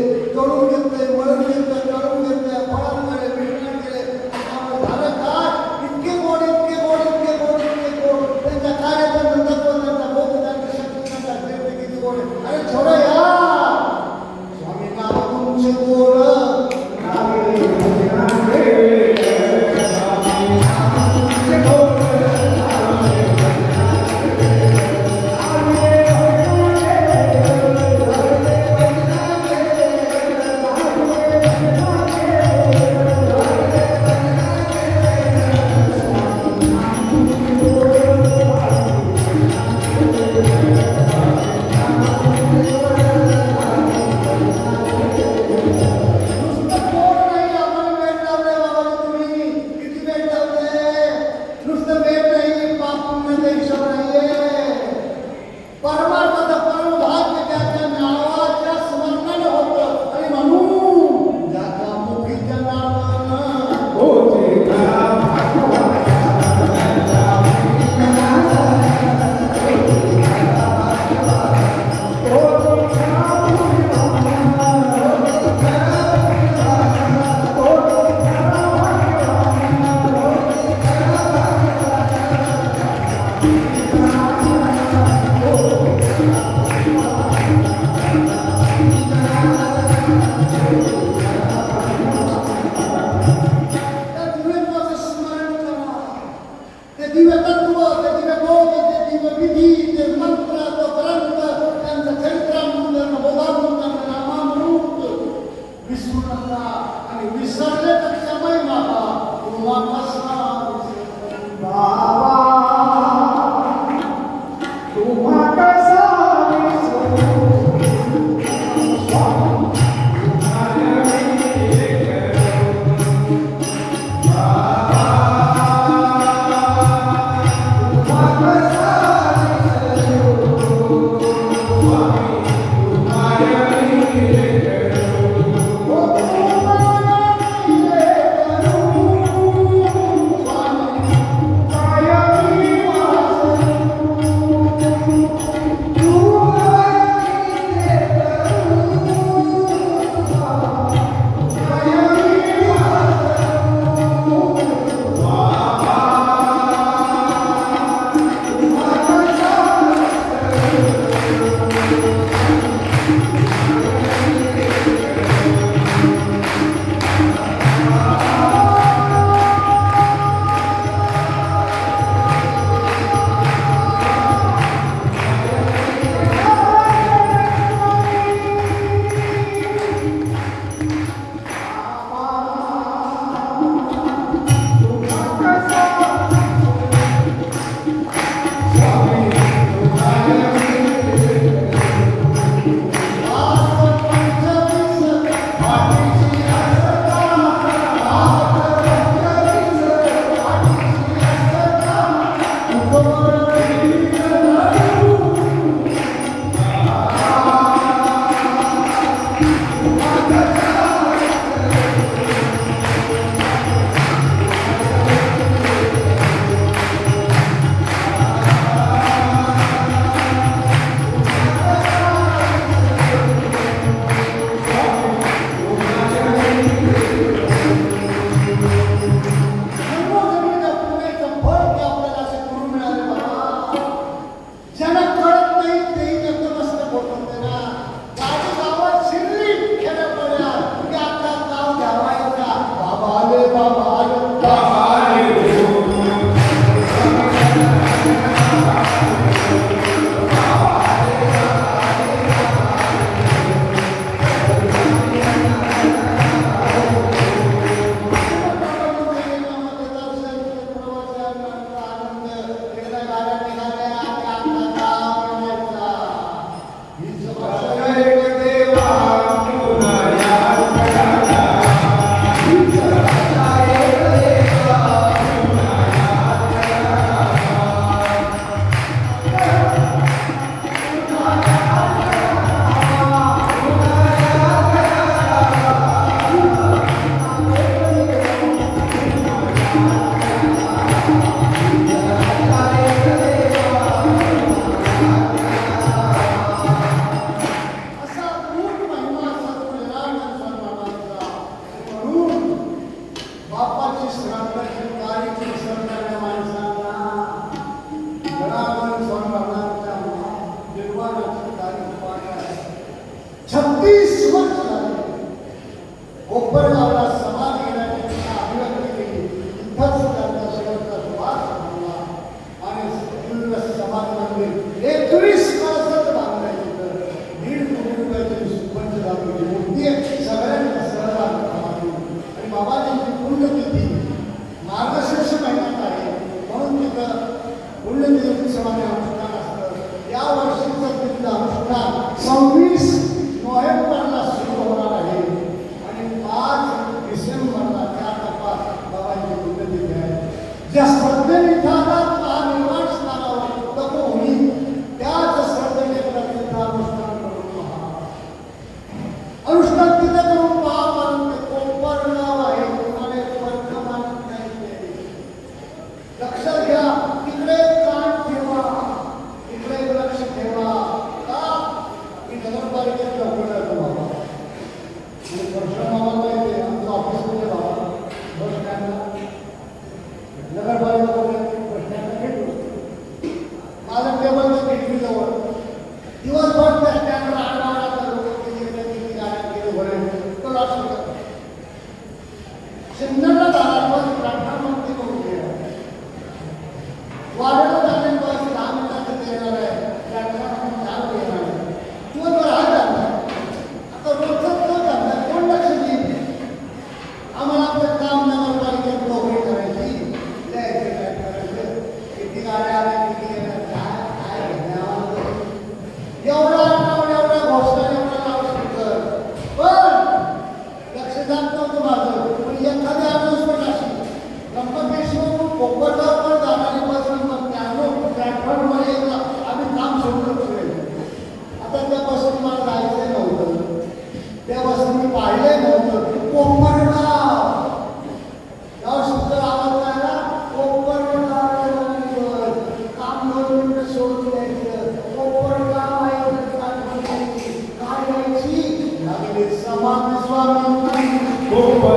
Oh,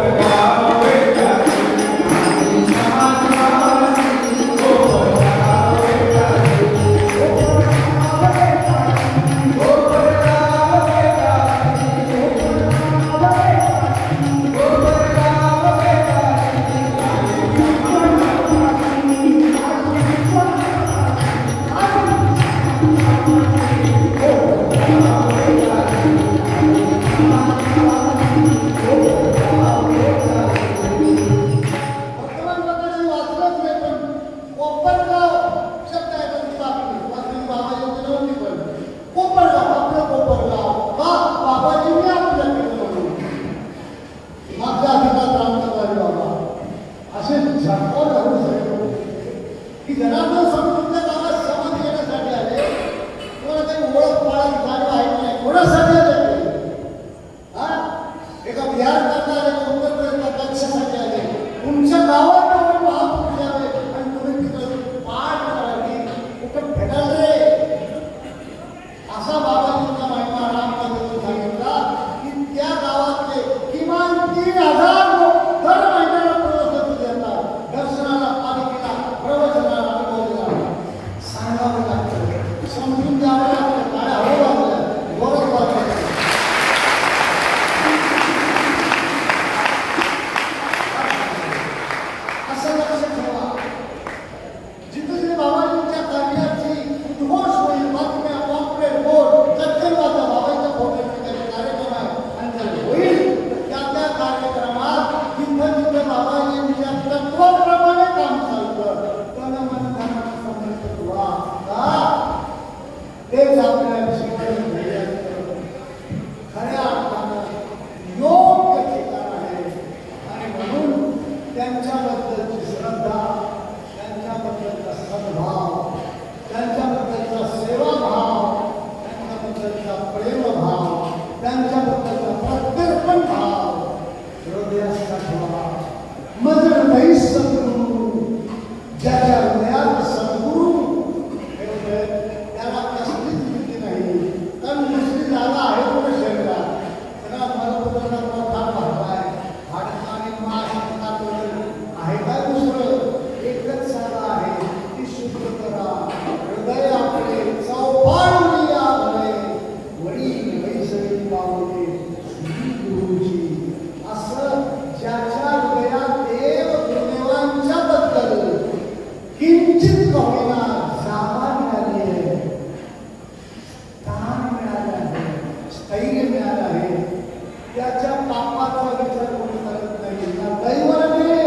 त्याच्या पापाचा विचार कोणी करत नाही. त्या दैवाने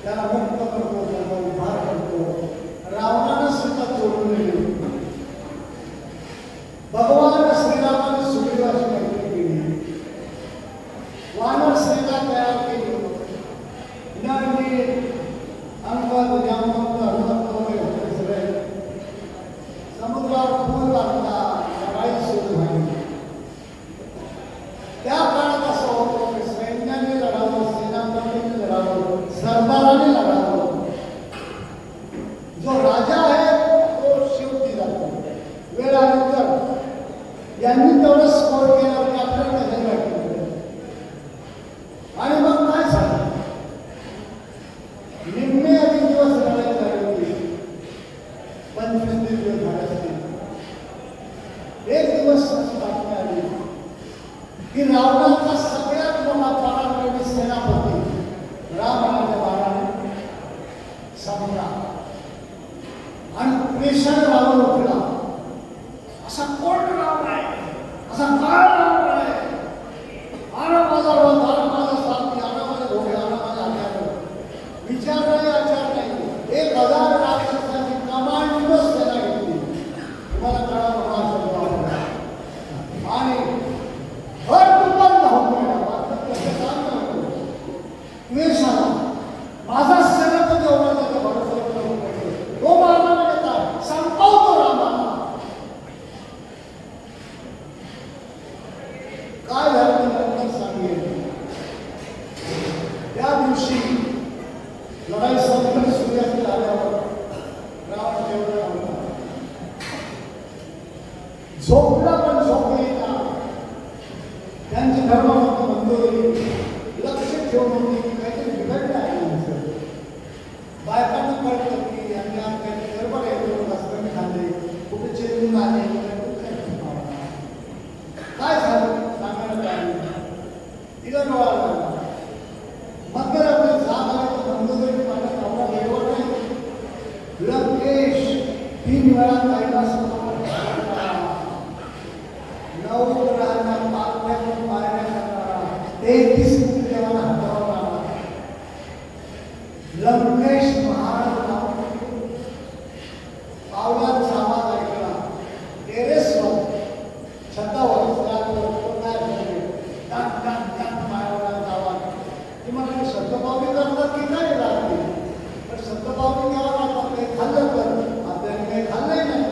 त्याला मुक्त करतो, त्याला उद्धार करतो. रावणानं सुद्धा चोरून नेली. भगवान श्रीरामाने सुग्रीवाची मैत्री केली. वानर सेना तयार केली. नरनी अंगद जामवंत हनुमंत वगैरे होते सगळे. समुद्रावर पूल बांधला, लढाई सुरू झाली. त्या काळात असं होतं की सैन्याने लढावं, सेनापतीने लढावं, सरदाराने लढावं. जो राजा आहे तो शेवटी जातो. वेळ आली तर यांनी तेवढं स्कोर केलं की आपल्याला कशाला वाटलं. आणि मग काय झालं, निम्मे अधिक दिवस लढाई झाली होती. 25 दिवस झाले असतील. एक दिवस बातमी आली की रावणाचा सगळ्यात मोठा पराक्रमी सेनापती रावणाच्या बाणाने संपला आणि प्रेषण रावण उठला. असा कोण रावण आहे, असा काय रावण आहे, आरा माझा रथ, आरा माझा साथी, आरा माझे घोडे, आरा माझ्या आचार. विचार नाही, आचार नाही. 1000 राक्षसांची कमांडो सेना घेतली. तुम्हाला कळावं आणि हर दुपार द्वेषाला माझा सेनापती एवढा त्याचा भरोसा तो मारला येतात संपवतो रामाला. काय झालं नंतर सांगेल. त्या दिवशी लढाई संपली. सूर्यास्ती आल्यावर रावण जेवढा होता झोपला, पण झोपली ना. त्यांची धर्मामध्ये मंडळी लक्ष ठेवून होती की काहीतरी बिघडलं आहे. बायकांना कळतं की यांनी काही गडबड आहे, रस्त्याने खाल्ले, कुठे चेंडून आले, काय झालं सांगायला काय. तिला डोळा लागला. मध्यरात्री जाग आली तर मंडळी माझ्या नवरा वेळेवर नाही. लंकेश 3 वेळा कैलास 9 ग्रहांना पाकण्यातून मारण्यात करणारा 33 देवाला हातावरला लंकेश महाराज पावलांचा आवाज ऐकला. टेरेसवर छतावर आवाज. ती मला शब्दपावली करतात की काय लागते, पण शब्दपावली घ्यावं लागतात. काही खाल्लं तर आपल्याला काही खाल्लंही नाही.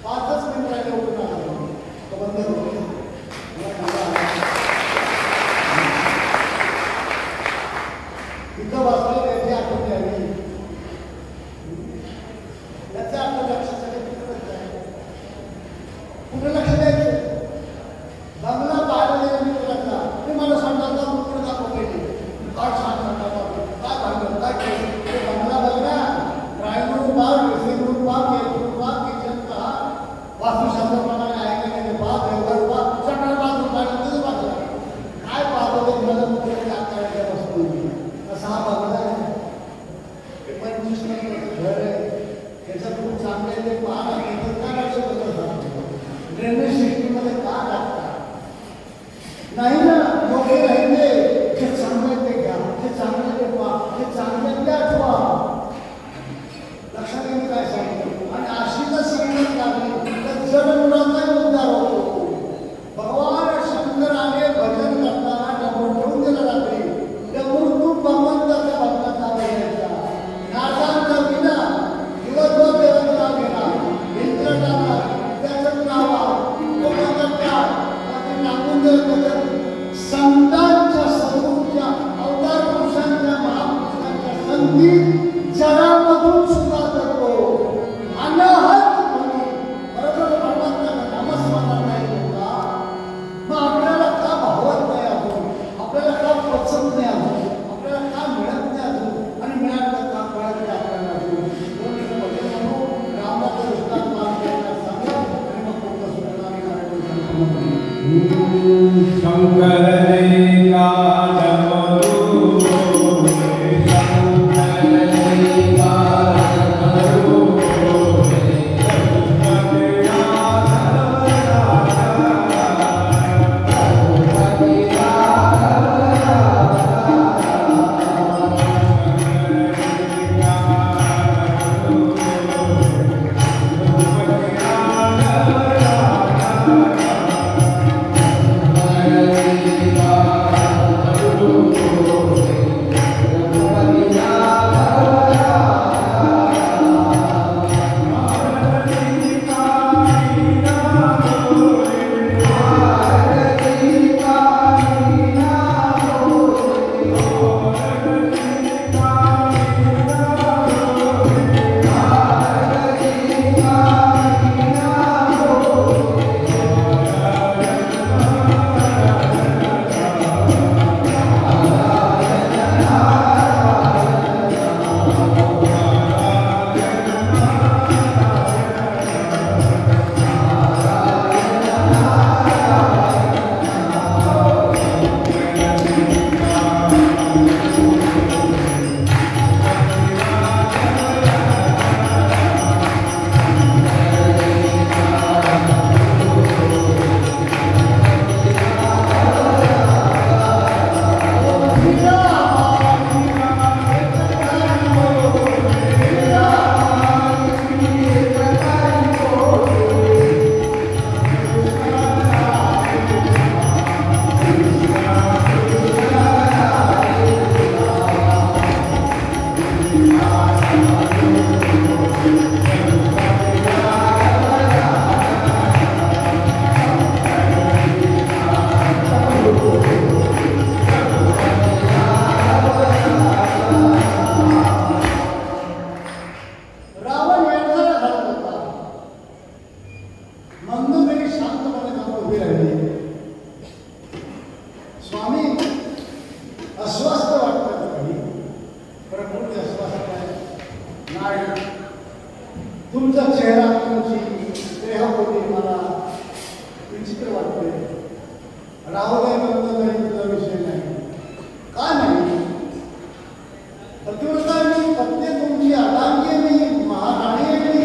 5च मिनिट राहिले उठून आला बंद होतो. इथं वाचलं त्याची आठवण आली. त्याच्या आपल्या लक्षासाठी कुठे लक्ष द्यायचं. बंगला पाहायला गेलं मी तुला ते मला सांगतात कुठे दाखव पाहिजे काय सांगतात काय भांडलं काय केलं. ते बंगला बघा, ड्रायव्हिंग रूम पहा, ड्रेसिंग रूम पहा, बेडरूम पहा, किचन पहा, वास्तुशास्त्राप्रमाणे आहे का नाही पहा, देवघर पहा, सगळं बाजू तिथं बाजूला काय पाहतो ते मला कुठे आकाराच्या वस्तू. असा हा बंगला आहे. 25 घर आहे. त्याच्यात खूप चांगले ते पाहा ना. तिथं काय लक्ष बदलतात, ड्रेनेज सिस्टीममध्ये का लागतात नाही ना. योग्य राहिले जे चांगले ते घ्या, जे चांगले ते पहा, जे चांगले ते आठवा. लक्षात येईल काय सांगतो. आणि अशी जर संगत लागली तर जडमुळाचाही उद्धार होतो. भगवान शंकराने भजन करताना डमरू ठेवून दिलं रात्री. डमरू भगवंताच्या भक्ताचा घ्यायचा. नागांचा विना दिवसभर देवाचा घेणा इंद्रटाला त्याचं नावा तो करता नागून त्याच्यात संतांच्या समूहच्या अवतार पुरुषांच्या महापुरुषांच्या संगीत जगामधून सुद्धा करतो. अनाहत म्हणून बरोबर परमात्म्याला नामस्मरण नाही होता. मग आपल्याला का भावत नाही आहोत, आपल्याला का पचत नाही आहोत, आपल्याला का मिळत नाही आहोत आणि मिळालं का कळत नाही आपल्याला रामाचं दृष्टांत मार्गाला सांगा आणि मग पुढचं सुटणारी नारायण शंकर शांतपणे जाऊन उभी राहिली. स्वामी अस्वस्थ वाटतं काही, प्रकृती अस्वस्थ आहे. नाही, तुमचा चेहरा, तुमची देहबोली मला विचित्र वाटते. राहू दे म्हणतो तरी तुझा विषय नाही. का नाही? पतिव्रतांनी पत्नी तुमची अर्धांगी आहे, मी महाराणी आहे. मी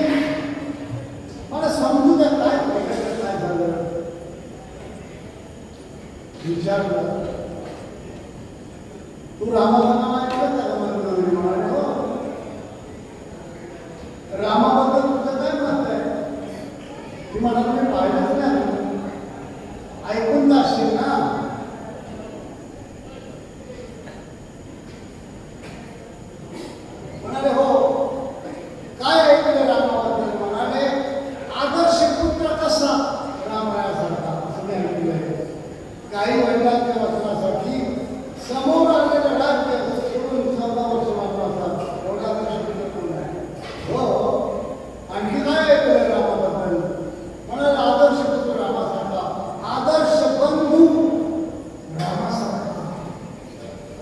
मला समजू द्या काय काय झालं. विचारलं, तू रामाचं नाव ऐकलं का? मंदोदरी म्हणाले, हो. रामाबद्दल तुझं काय मत आहे? ती म्हणाली, मी पाहिलंच नाही. ऐकून तर असशील ना? म्हणाले, हो. काय ऐकलं रामाबद्दल? म्हणाले, आदर्श पुत्र कसा रामायासारखा असं मी ऐकलंय. काही वडिलांच्या वचनासाठी समोर आलेलं राज्य सोडून 14 वर्ष वापरतात. एवढा आदर्श पुत्र कोण आहे? हो. आणखी काय ऐकलं रामाबद्दल? म्हणाले, आदर्श पुत्र रामासारखा, आदर्श बंधू रामासारखा.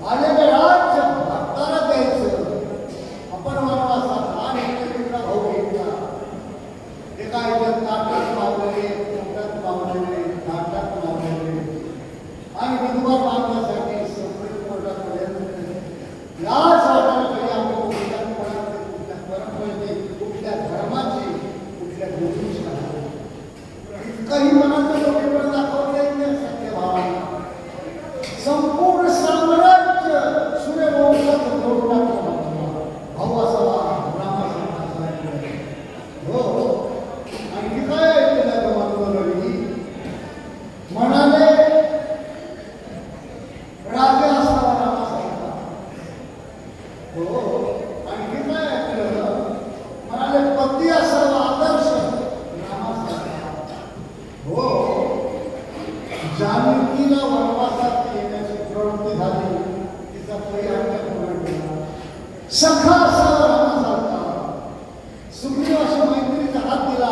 आलेलं राज्य भक्ताला द्यायचं. आपण वनवासात आणि एकमेकांना भाऊ घेतला. एका ह्याच्यात नाटक मावलेले, कोकणात मावलेले, नाटक मावलेले आणि विधवा मागण्यासाठी सुप्रीम कोर्टापर्यंत लाच वाटायला पाहिजे. आपण कुठल्या कोणाचे, कुठल्या परंपरेचे, कुठल्या धर्माची, कुठल्या गोष्टीची आहे. इतकंही मनाचं लोकेपर्यंत दाखवता येत नाही सत्यभावाला. संपूर्ण साम्राज्य सूर्यवंशाचं जोड टाकलं. भाऊ असावा, राम असावा. हो. आणखी काय ऐकलं का मंदोदरी? म्हणाले, राजा असावा रामासारखा. हो. आणखी काय ऐकलं? म्हणाले, पती असावा आदर्श रामासारखा. हो. जानकीला वनवासात येण्याची प्रवृत्ती झाली. तिचा परिहार पूर्ण केला. सखा असावा रामासारखा. सुग्रीवाशी मैत्रीचा हात दिला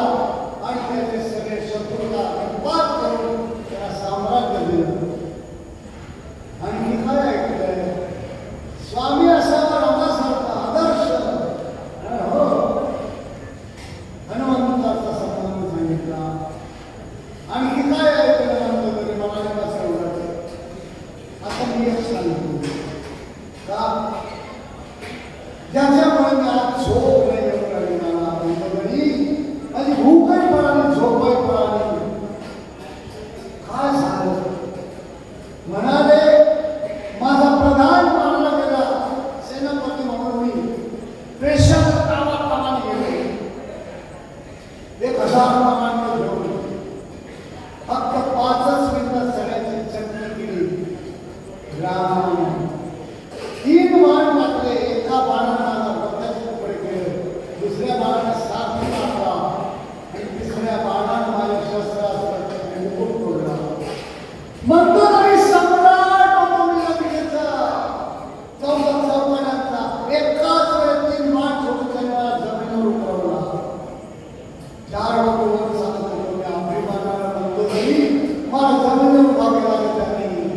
आणि त्याचे सगळे शत्रूला पार करून त्याला साम्राज्य दिलं. आणखी काय ऐकलंय? स्वामी असावा रामासारखा आदर्श. हो. हनुमंताचा संबंध सांगितला. आणखी काय ऐकलं? मंदोदरी म्हणाले, कसं एवढं? आता मी एक सांगतो का ज्याच्यामुळे मी आज झोप नाही येऊ लागली मला. मंदोदरी माझी भूकही पळाली, झोपही पळाली. काय झालं? म्हणाले, माझा प्रधान मानला गेला सेनापती म्हणून मी प्रेषक कामाप्रमाणे गेले. 1000 मानांवर घेऊन फक्त 5च मिनिटात सगळ्याची चटणी केली. राम 3 बाण टाकले. एका बाणाला डोक्याचे तुकडे केले, दुसऱ्या बाणाला साथ टाकला आणि तिसऱ्या बाणानं माझ्या शस्त्रास्त्राचा मुकुट तोडला. मंदोदरी सम्राट होतो मी लगेचा. 14 चौघांचा एकाच वेळी 3 बाण सोडून त्यांना जमिनीवर उतरवला. 4 वर्ष सांगत होतो मी अभिमानाला. मंदोदरी मला जमिनीवर उभा केला त्यांनी.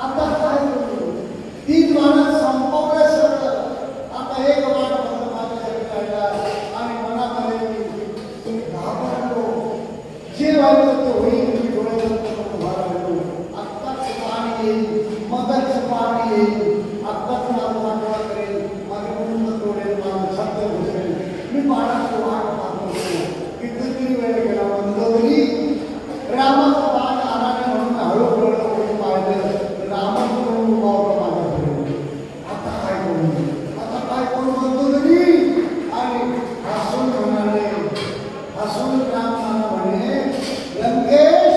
आता काय करू? 3 बाणात संपवलं सगळं. आता एक बाण फक्त माझ्यासाठी राहिला आणि मनामध्ये तुम्ही घाबरलो. जे व्हायचं ते होईल. मी डोळ्याचं उभा राहिलो. आत्ताच पाणी येईल, मगच पाणी येईल. आत्ताच माझा मानवा करेल, माझे मुलं तोडेल, माझं छत्र घुसेल. मी बाणाची वाट पाहत होतो. कितीतरी वेळ गेला. मंदोदरी रामाचा बाण आला नाही म्हणून हळू हळू पाहिलं. रामच म्हणून उभा होता माझ्याकडे. आता काय करू? आता काय करू मंदोदरी? आणि हसून म्हणाले, हसून राम म्हणे, लंकेश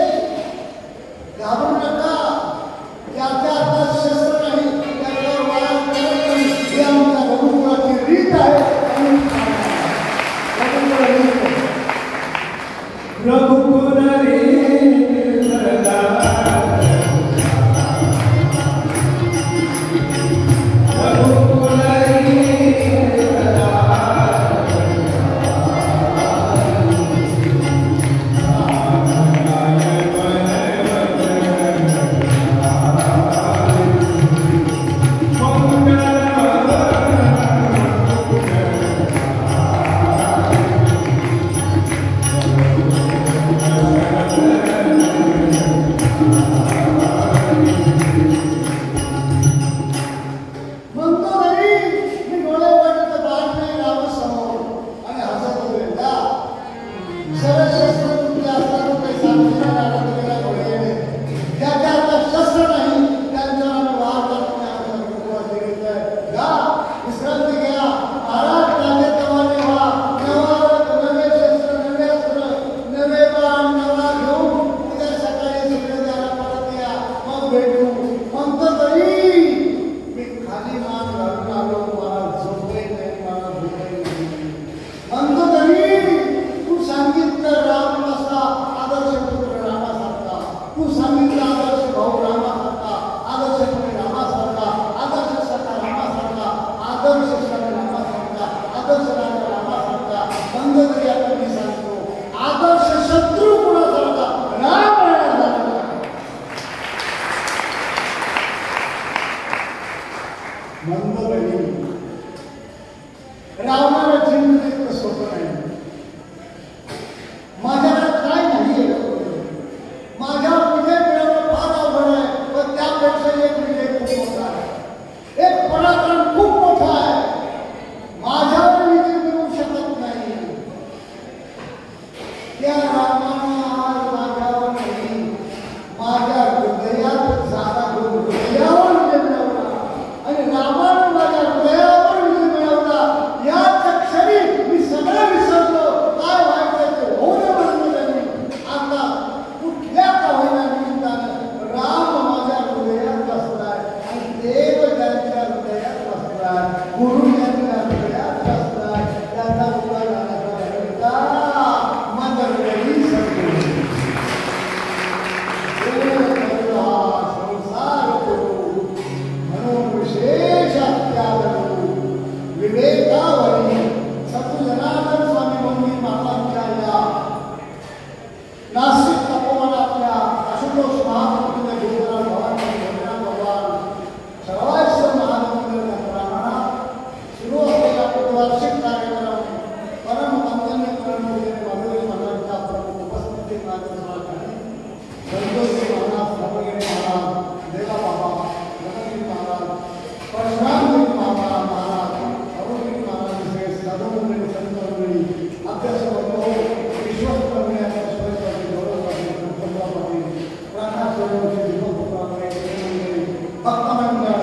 भक्तमंडळ,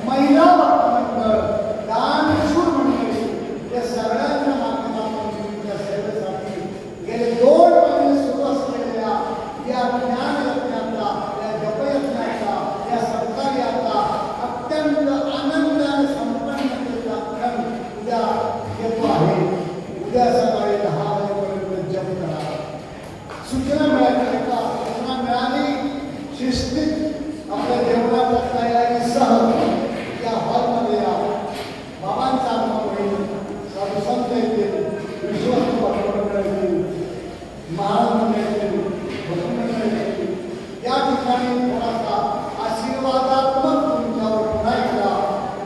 महिला भक्तमंडळ, दानशूर मंडळी या सगळ्यांच्या माध्यमातून तुमच्या सेवेसाठी गेले 2 महिने सुरू असलेल्या या ज्ञान यज्ञाचा, या जपयज्ञाचा, या सत्कार्याचा अत्यंत आनंद आणि संपन्नतेचा क्षण उद्या येतो आहे. उद्या सकाळी 10 वाजेपर्यंत जप करा. सूचना मिळाली शिस्तीत आपल्या जेवणाच्या तयारीसह या हॉलमध्ये या. बाबांचा आगमन होईल, साधू संत येतील, विश्वस्त भक्तमंडळ येतील, महाराज मंडळ येतील, भक्तमंडळ येतील. या ठिकाणी थोडासा आशीर्वादात्मक तुमच्यावर पुन्हा एकदा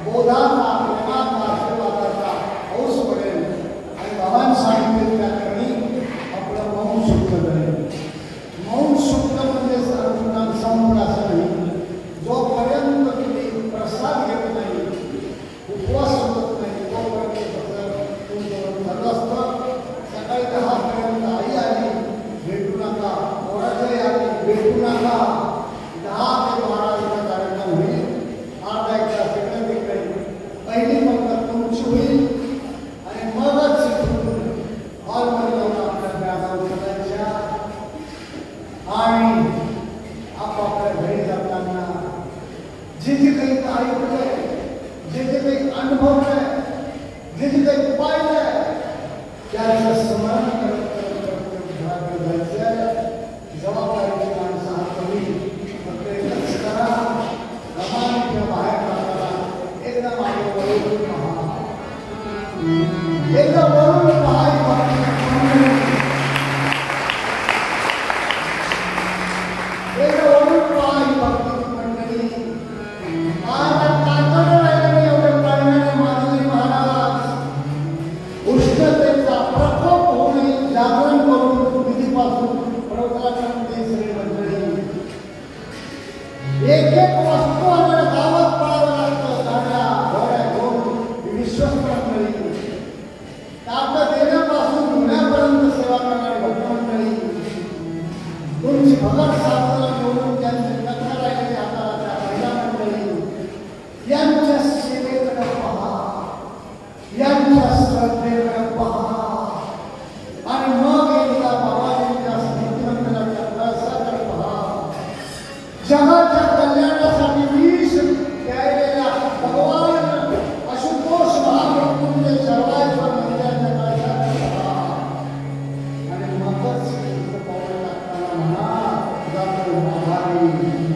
बोधाचा, प्रेमाचा, आशीर्वादाचा हौस पडेल आणि बाबांनी सांगितले त्या क्षणी आपलं मौन शुद्ध करेल. मौन शुद्ध म्हणजे समोर असं नाही. जोपर्यंत तुम्ही प्रसाद घेत नाही, उपवास होत नाही, तोपर्यंत तुमच्यावर चालू असतं. सकाळी 10 पर्यंत आई आली भेटू नका, कोणाच्याही आली भेटू नका. 10 ते 12 कार्यक्रम होईल. अर्धा 1 तास इकडे तिकडे पहिली पंगत तुमची होईल आणि मगच हॉलमध्ये जाऊन आपल्या बॅगा उचलायच्या आणि आपापल्या घरी जाताना जे जे काही ऐकलंय, जे जे काही अनुभवलंय, जे जे काही पाहिलंय त्याचं स्मरण करत घराकडे जायचं. जबाबदारीची माणसं हातवी फक्त एकच करा, रमानीच्या बाहेर जाताना एकदा मागे वळून पहा, एकदा वळून पहा. एक एक वस्तू आम्हाला गावात पळावं लागतं. गाड्या घोड्या घेऊन विश्वस्त मंडळी, ताकद देण्यापासून धुण्यापर्यंत सेवा करणारी भक्तमंडळी, तुमची भगत साधना घेऊन त्यांची नखर राहिलेली हाताळाच्या महिला मंडळी, यांच्या सेवेकडे पहा, यांच्या श्रद्धेकडे पहा आणि मग एकदा बाबाजींच्या स्मृती मंदिराच्या कळसाकडे पहा. जगाच्या कल्याणासाठी विष द्यायलेल्या भगवान आशुतोष महाप्रभूंचे सर्वांच्या मंदिराच्या कळसाकडे पहा आणि मगच पाऊल टाकताना म्हणा, जातो माघारी,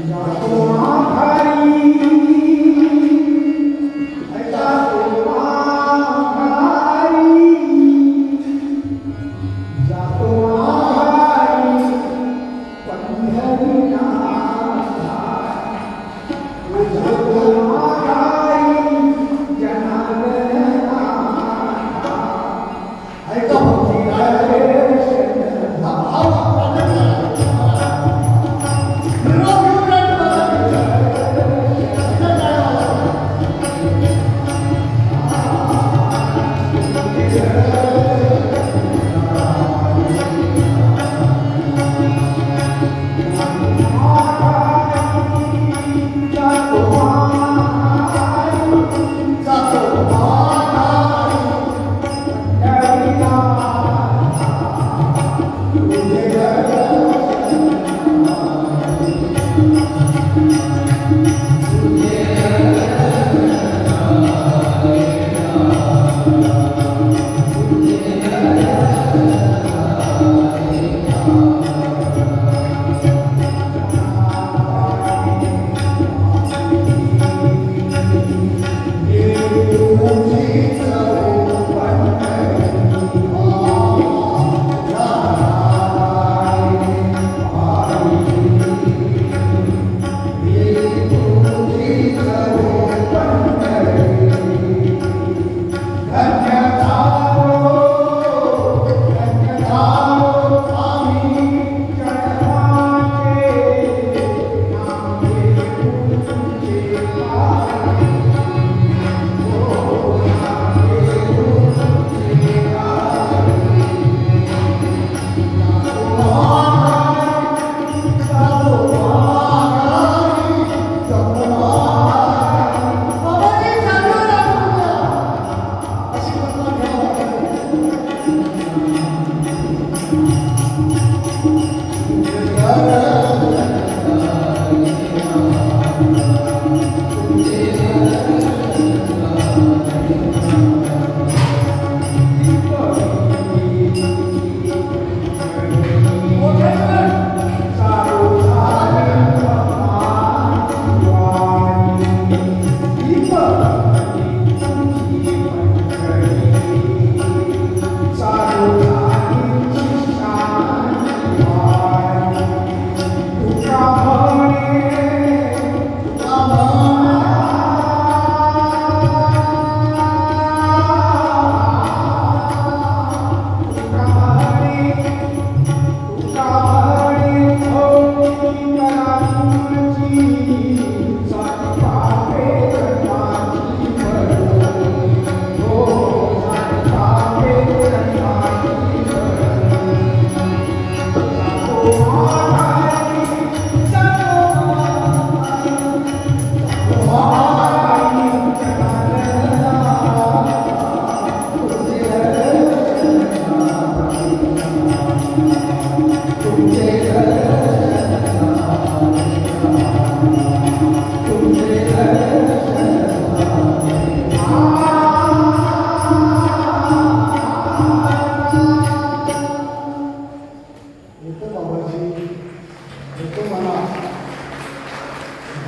जातो माघारी, जातो माघारी, जातो माघारी, पंढरीनाथ.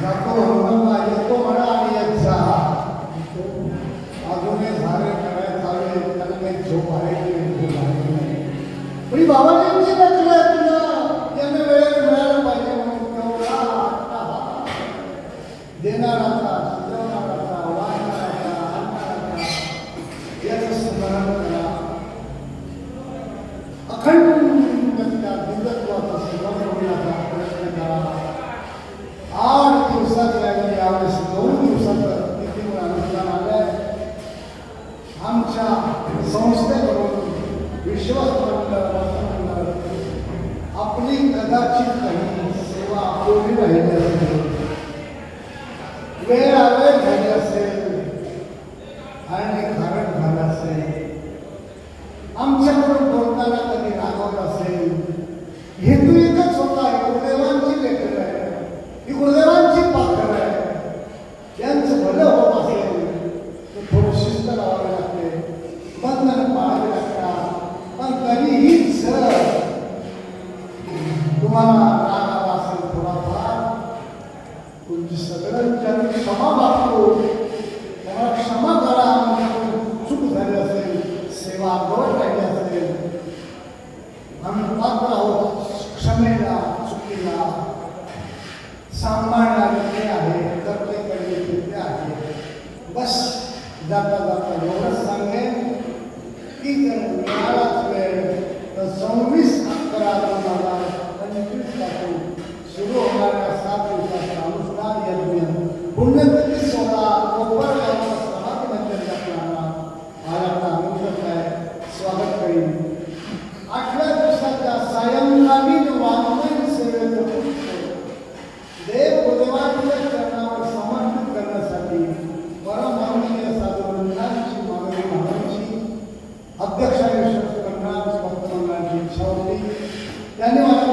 जातो हनुमान येतो म्हणा आणि येत जा. अजूनही झाले करायला चालू आहे, त्याला काही झोप आहे की झोप आहे की नाही. पण बाबाजींची नकल आहे तुला, यांना वेळेत मिळायला पाहिजे म्हणून तेवढा देणाराचा, सुधरवणाराचा, वाढणाराचा, आणणाराचा याचं स्मरण करा. अखंड त्या दिव्यत्वाचा स्मरण होण्याचा प्रयत्न करा. 8 दिवसाच्या यावेळेस 2 दिवसाचं तिथीवर अनुदान आलंय. आमच्या संस्थेकडून विश्वास मंडळ आपली कदाचित काही सेवा अपुरी राहिली असेल, वेळ आवेळ झाली असेल आणि खारट झालं असेल, आमच्याकडून बोलताना कधी रागवत असेल. हेतू एकच होता, गुरुदेवांची लेकर आहे, ही गुरुदेवांची पाखर आहे, यांचं भलं होत असेल तर थोडं शिस्त लावावी लागते, बंधन पाळावी लागतात. पण तरीही जर तुम्हाला राग आला असेल थोडाफार, तुमची सगळ्यांच्या क्षमा मागतो, त्याला क्षमा करा. चूक झाली असेल, सेवा गवत राहिली असेल, आम्ही पात्र आहोत क्षमेला, चुकीला. सांभाळणारे ते आहे, करते करते ते आहे. बस जाता जाता एवढंच सांगेन की जर मिळालाच वेळ तर 26/11/2025 पासून सुरू होणाऱ्या 7 दिवसाचा अनुष्ठान यज्ञ पुण्यतिथी सोहळा कोपरगावच्या समाधी मंदिरात जाणार. महाराजांना अनुग्रह आहे, स्वागत करीन. 8व्या दिवसाच्या सायंकालीन वाङ्मय सेवेचं पुष्प देव गुरुदेवांच्या चरणावर समर्पित करण्यासाठी परममाननीय साधूवृंदांची मागणी महाराजांची अध्यक्षाने करणार भक्त मंडळाची इच्छा होती. त्यांनी मला